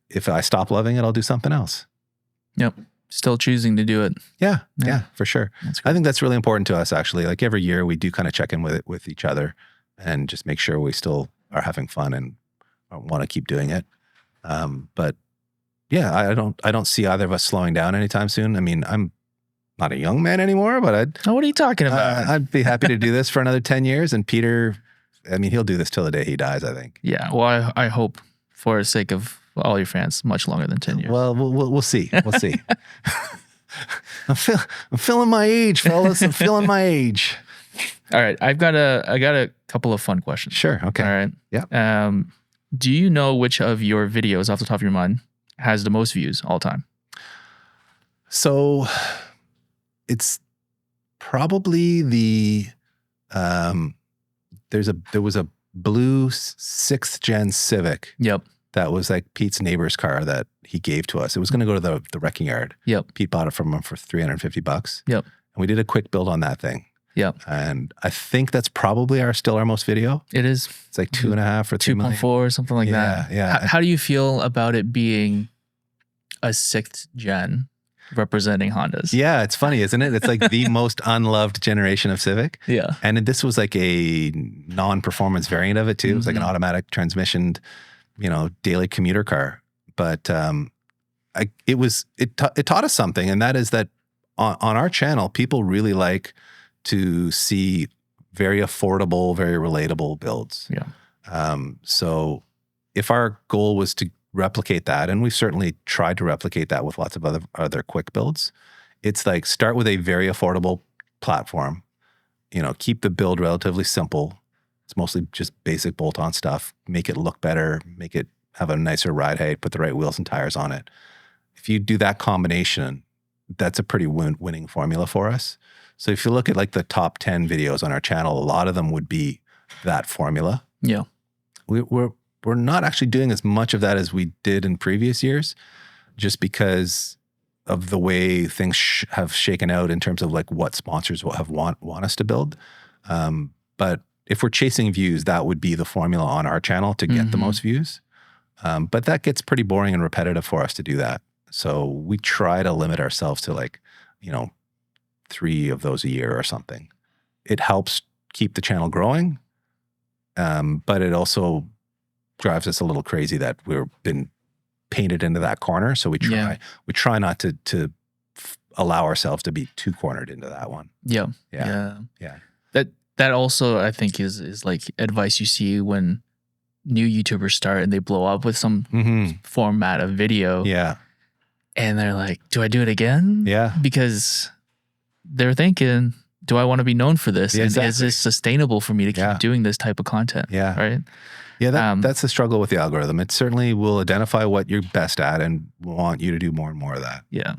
if I stop loving it, I'll do something else. Yep. Still choosing to do it. Yeah, for sure. I think that's really important to us, actually. Like every year we do kind of check in with each other and just make sure we still are having fun and want to keep doing it. But yeah, I don't see either of us slowing down anytime soon. I mean, I'm not a young man anymore, but what are you talking about? I'd be happy to do this for another 10 years. And Peter, I mean, he'll do this till the day he dies, I think. Yeah. Well, I hope for the sake of all your fans, much longer than 10 years. Well, we'll see. We'll see. I'm feeling my age, fellas. I'm feeling my age. All right. I got a couple of fun questions. Sure. Okay. All right. Yeah. Do you know which of your videos off the top of your mind has the most views all time? So it's probably there was a blue 6th gen Civic. Yep. That was like Pete's neighbor's car that he gave to us. It was going to go to the wrecking yard. Yep. Pete bought it from him for $350. Yep. And we did a quick build on that thing. Yep. And I think that's probably still our most video. It is. It's like 2.5 or 3 million. 2.4 or something like that. Yeah. How do you feel about it being a 6th gen representing Hondas? Yeah, it's funny, isn't it? It's like the most unloved generation of Civic. Yeah. And this was like a non-performance variant of it too. It was like an automatic transmissioned, daily commuter car. But it taught us something, and that is that on our channel, people really like to see very affordable, very relatable builds. Yeah. So if our goal was to replicate that, and we've certainly tried to replicate that with lots of other quick builds, it's like start with a very affordable platform, keep the build relatively simple. It's mostly just basic bolt-on stuff, make it look better, make it have a nicer ride height, put the right wheels and tires on it. If you do that combination, that's a pretty winning formula for us. So if you look at like the top 10 videos on our channel, a lot of them would be that formula. Yeah. We're not actually doing as much of that as we did in previous years, just because of the way things have shaken out in terms of like what sponsors will want us to build. But if we're chasing views, that would be the formula on our channel to get the most views. But that gets pretty boring and repetitive for us to do that. So we try to limit ourselves to like, 3 of those a year or something. It helps keep the channel growing. But it also drives us a little crazy that we've been painted into that corner. So we try not to allow ourselves to be too cornered into that one. Yeah. That also, I think, is like advice you see when new YouTubers start and they blow up with some format of video. Yeah. And they're like, do I do it again? Yeah. Because they're thinking, do I want to be known for this? Yeah, and exactly. is this sustainable for me to keep doing this type of content? Yeah. Right? Yeah, that's the struggle with the algorithm. It certainly will identify what you're best at and want you to do more and more of that. Yeah.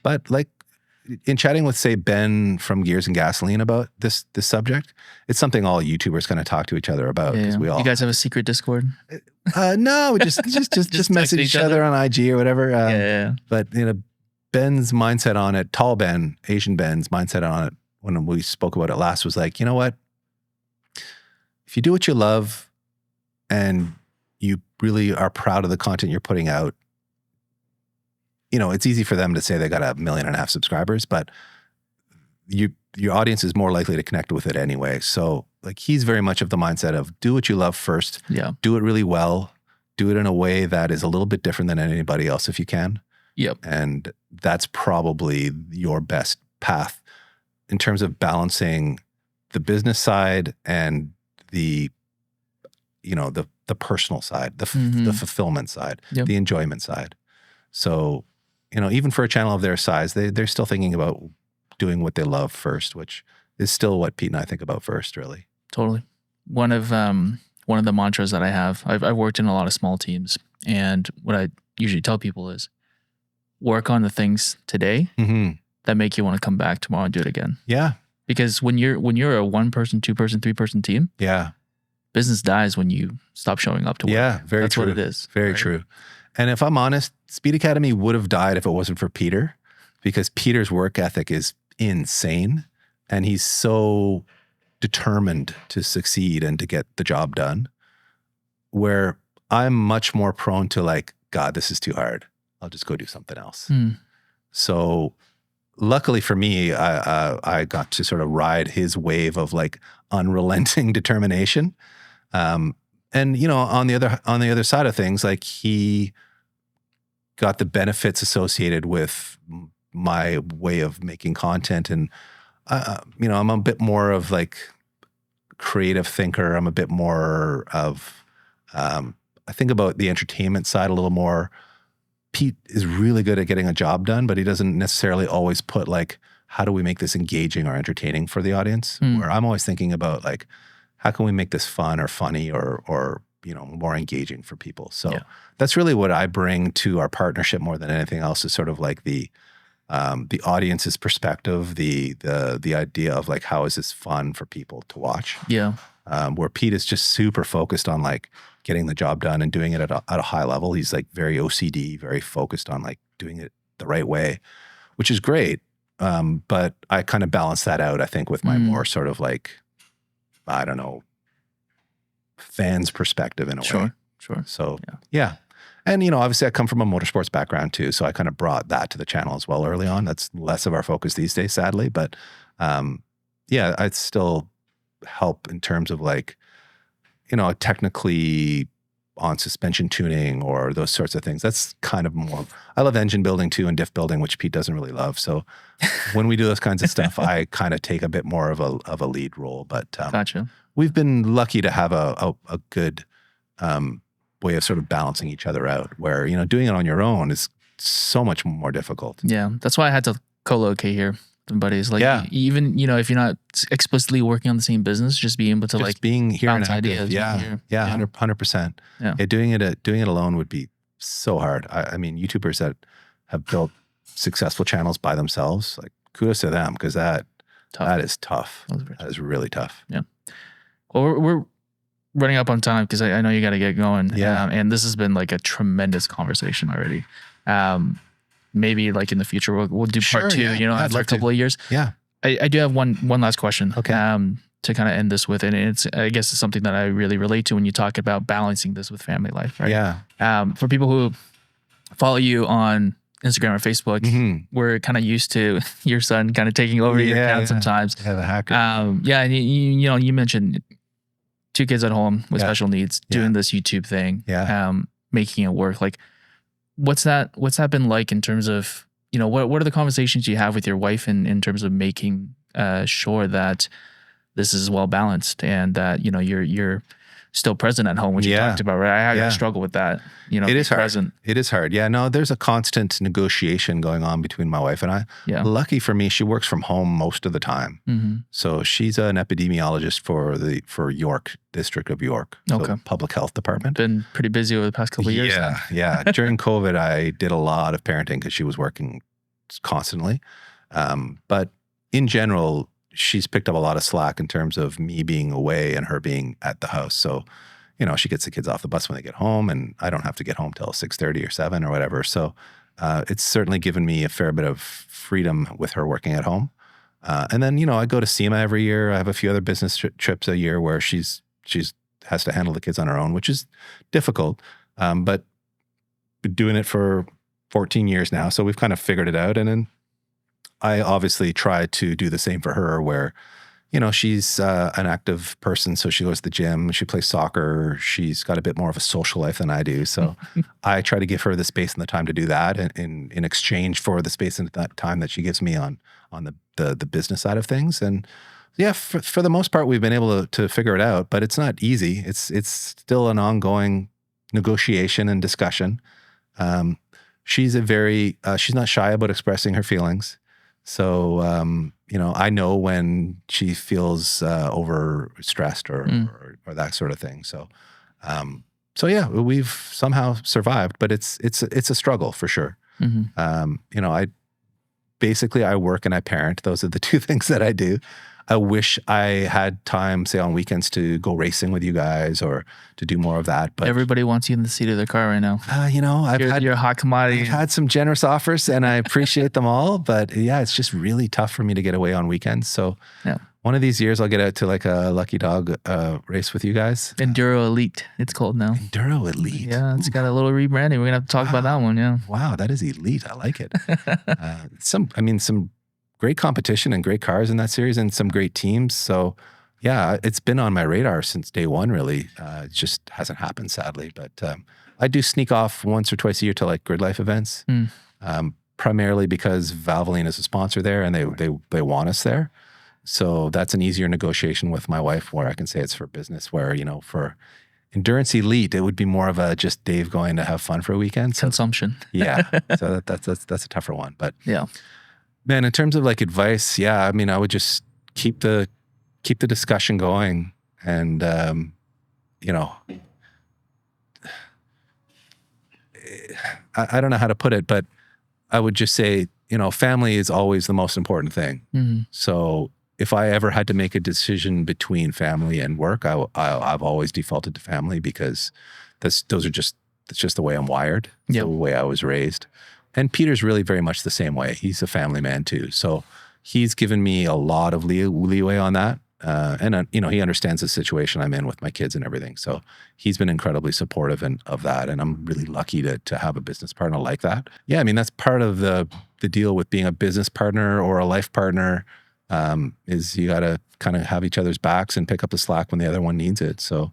But like in chatting with, say, Ben from Gears and Gasoline about this subject, it's something all YouTubers kind of talk to each other about. Yeah. We all. You guys have a secret Discord? No, we just message each other on IG or whatever. But Ben's mindset on it, tall Ben, Asian Ben's mindset on it when we spoke about it last was like, you know what? If you do what you love and you really are proud of the content you're putting out, it's easy for them to say they got 1.5 million subscribers, but your audience is more likely to connect with it anyway. So like he's very much of the mindset of do what you love first, do it really well, do it in a way that is a little bit different than anybody else if you can. And that's probably your best path in terms of balancing the business side and the personal side, the fulfillment side, the enjoyment side. So, even for a channel of their size, they're still thinking about doing what they love first, which is still what Pete and I think about first, really. Totally. One of the mantras that I have, I've worked in a lot of small teams, and what I usually tell people is work on the things today that make you want to come back tomorrow and do it again. Yeah. Because when you're a 1-person, 2-person, 3-person team, business dies when you stop showing up to work. Yeah, that's true. What it is. Very true. And if I'm honest, Speed Academy would have died if it wasn't for Peter, because Peter's work ethic is insane and he's so determined to succeed and to get the job done, where I'm much more prone to like, God, this is too hard. I'll just go do something else. So luckily for me, I got to sort of ride his wave of like unrelenting determination. And on the other side of things, like he got the benefits associated with my way of making content. And, I'm a bit more of like creative thinker. I'm a bit more of, I think about the entertainment side a little more. Pete is really good at getting a job done, but he doesn't necessarily always put like, how do we make this engaging or entertaining for the audience? Where I'm always thinking about like, how can we make this fun or funny or more engaging for people? So that's really what I bring to our partnership more than anything else, is sort of like the audience's perspective, the idea of like, how is this fun for people to watch? Where Pete is just super focused on like getting the job done and doing it at a high level. He's like very OCD, very focused on like doing it the right way, which is great. But I kind of balance that out, I think, with my more sort of like, I don't know, fans' perspective in a way. Sure. So, yeah. And, obviously I come from a motorsports background too. So I kind of brought that to the channel as well early on. That's less of our focus these days, sadly. But I'd still help in terms of like, technically on suspension tuning or those sorts of things. That's kind of more, I love engine building too and diff building, which Pete doesn't really love. So when we do those kinds of stuff, I kind of take a bit more of a lead role. But gotcha. We've been lucky to have a good way of sort of balancing each other out, where, doing it on your own is so much more difficult. Yeah. That's why I had to co-locate here. Buddies, like even if you're not explicitly working on the same business, just being able to just like being here and ideas. 100%. Doing it alone would be so hard. I mean, YouTubers that have built successful channels by themselves, like kudos to them, because that is tough. That is really tough. Yeah. Well, we're running up on time because I know you got to get going. And this has been like a tremendous conversation already. Maybe like in the future we'll do part 2, after a couple of years. I do have one last question. Okay. To kind of end this with, and I guess it's something that I really relate to when you talk about balancing this with family life, right? For people who follow you on Instagram or Facebook, we're kind of used to your son kind of taking over your account sometimes. The hacker. And you mentioned 2 kids at home with special needs, doing this YouTube thing, making it work. Like, what's that been like in terms of, what are the conversations you have with your wife in terms of making sure that this is well balanced and that, you're still present at home, which you talked about, right? I struggle with that, it is present. Hard. It is hard. Yeah, no, there's a constant negotiation going on between my wife and I. Lucky for me, she works from home most of the time. So she's an epidemiologist for York, District of York. So public health department. Been pretty busy over the past couple of years. Yeah. During COVID, I did a lot of parenting because she was working constantly. But in general, she's picked up a lot of slack in terms of me being away and her being at the house. So, she gets the kids off the bus when they get home, and I don't have to get home till 6:30 or 7 or whatever. So it's certainly given me a fair bit of freedom with her working at home. And then, I go to SEMA every year. I have a few other business trips a year where she's has to handle the kids on her own, which is difficult. But been doing it for 14 years now. So we've kind of figured it out. And then I obviously try to do the same for her where, she's an active person. So she goes to the gym, she plays soccer. She's got a bit more of a social life than I do. So I try to give her the space and the time to do that in exchange for the space and that time that she gives me on the business side of things. And yeah, for the most part, we've been able to figure it out, but it's not easy. It's still an ongoing negotiation and discussion. She's she's not shy about expressing her feelings. So, I know when she feels overstressed or that sort of thing. So, yeah, we've somehow survived, but it's a struggle for sure. Mm-hmm. I work and I parent. Those are the two things that I do. I wish I had time, say on weekends, to go racing with you guys or to do more of that. But everybody wants you in the seat of their car right now. You're a hot commodity. I've had some generous offers and I appreciate them all. But yeah, it's just really tough for me to get away on weekends. So one of these years I'll get out to like a lucky dog race with you guys. Enduro Elite, it's called now. Enduro Elite. Yeah, it's got a little rebranding. We're going to have to talk about that one. Yeah. Wow, that is elite. I like it. Some great competition and great cars in that series and some great teams. So yeah, it's been on my radar since day one, really. It just hasn't happened, sadly. But I do sneak off once or twice a year to like grid life events, primarily because Valvoline is a sponsor there and they want us there. So that's an easier negotiation with my wife where I can say it's for business, where, for Endurance Elite, it would be more of a just Dave going to have fun for a weekend. So, consumption. Yeah. So that's a tougher one. But yeah. Man, in terms of like advice, I would just keep the discussion going, and I don't know how to put it, but I would just say, family is always the most important thing. Mm-hmm. So if I ever had to make a decision between family and work, I've always defaulted to family because that's just the way I'm wired. It's the way I was raised. And Peter's really very much the same way. He's a family man too. So he's given me a lot of leeway on that. And he understands the situation I'm in with my kids and everything. So he's been incredibly supportive of that. And I'm really lucky to have a business partner like that. Yeah, that's part of the deal with being a business partner or a life partner, is you got to kind of have each other's backs and pick up the slack when the other one needs it. So,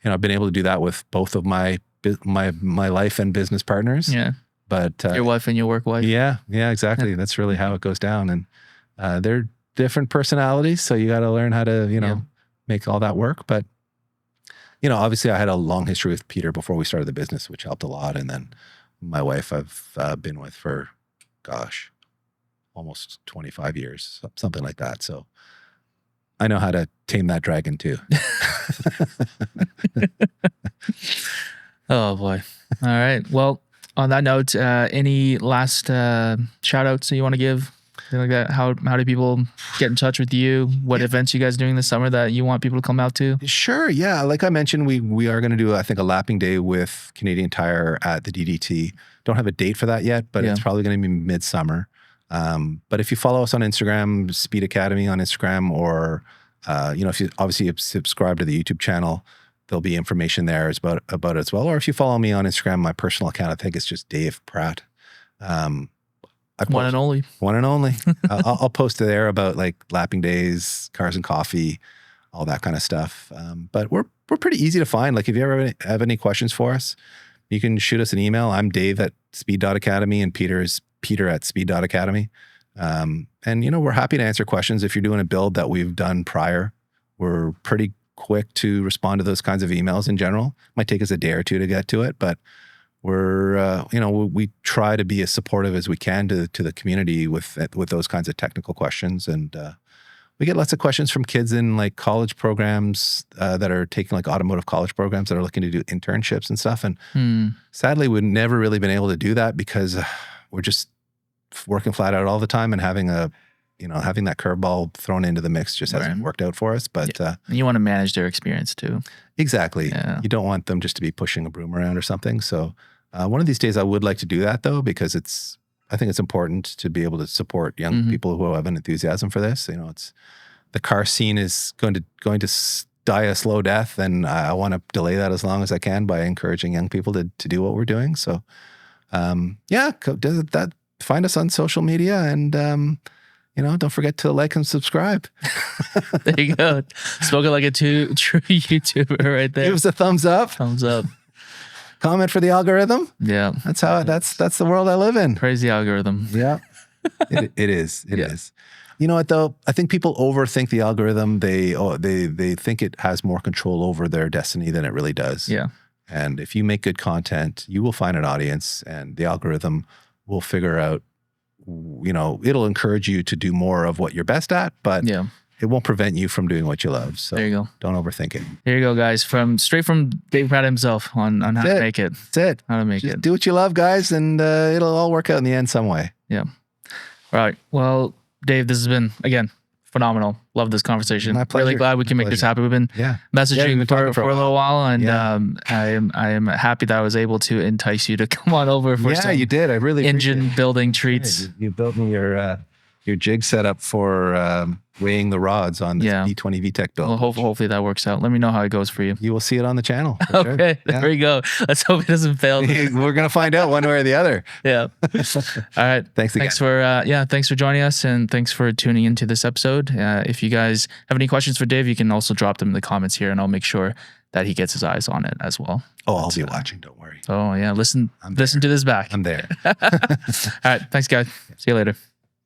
I've been able to do that with both of my life and business partners. Yeah. But your wife and your work wife. Yeah, exactly. Yeah. That's really how it goes down. And they're different personalities, so you got to learn how to, make all that work. But, obviously I had a long history with Peter before we started the business, which helped a lot. And then my wife I've been with for, almost 25 years, something like that. So I know how to tame that dragon too. Oh boy. All right. Well, on that note, any last shout outs that you want to give? Like that? How do people get in touch with you? What events you guys are doing this summer that you want people to come out to? Sure. Yeah. Like I mentioned, we are going to do, I think, a lapping day with Canadian Tire at the DDT. Don't have a date for that yet, but it's probably going to be midsummer. But if you follow us on Instagram, Speed Academy on Instagram, or, if you obviously subscribe to the YouTube channel, there'll be information there about it as well. Or if you follow me on Instagram, my personal account, I think it's just Dave Pratte. One and only. I'll post there about like lapping days, cars and coffee, all that kind of stuff. But we're pretty easy to find. Like if you ever have any questions for us, you can shoot us an email. I'm Dave at speed.academy and Peter is Peter at speed.academy. And we're happy to answer questions. If you're doing a build that we've done prior, we're pretty quick to respond to those kinds of emails in general. Might take us a day or two to get to it, but we're, we try to be as supportive as we can to the community with those kinds of technical questions. And we get lots of questions from kids in like college programs that are taking like automotive college programs that are looking to do internships and stuff. And sadly, we've never really been able to do that because we're just working flat out all the time, and having that curveball thrown into the mix just hasn't worked out for us. But you want to manage their experience too. Exactly. Yeah. You don't want them just to be pushing a broom around or something. So one of these days I would like to do that though, because I think it's important to be able to support young people who have an enthusiasm for this. It's the car scene is going to die a slow death, and I want to delay that as long as I can by encouraging young people to do what we're doing. So find us on social media, and don't forget to like and subscribe. There you go. Spoken like a true YouTuber right there. Give us a thumbs up. Thumbs up. Comment for the algorithm. Yeah. That's the world I live in. Crazy algorithm. Yeah. It is. It is. You know what though? I think people overthink the algorithm. They think it has more control over their destiny than it really does. Yeah. And if you make good content, you will find an audience, and the algorithm will figure out, it'll encourage you to do more of what you're best at, but it won't prevent you from doing what you love. So there you go. Don't overthink it. Here you go, guys. Straight from Dave Pratte himself on how to make it. That's it. How to make Just it. do what you love, guys, and it'll all work out in the end some way. Yeah. All right. Well, Dave, this has been, again, phenomenal. Love this conversation. My pleasure. Really glad we can make this happen. We've been messaging for a little while, and I am happy that I was able to entice you to come on over for some you did. I really engine building treats. You built me your jig setup for weighing the rods on this B20 VTEC build. Well, hopefully that works out. Let me know how it goes for you. You will see it on the channel. Okay, there we go. Let's hope it doesn't fail. We're gonna find out one way or the other. Yeah. All right. Thanks again. Thanks for joining us, and thanks for tuning into this episode. If you guys have any questions for Dave, you can also drop them in the comments here, and I'll make sure that he gets his eyes on it as well. Oh, I'll be watching. Don't worry. Oh yeah, listen to this back. I'm there. All right. Thanks, guys. See you later.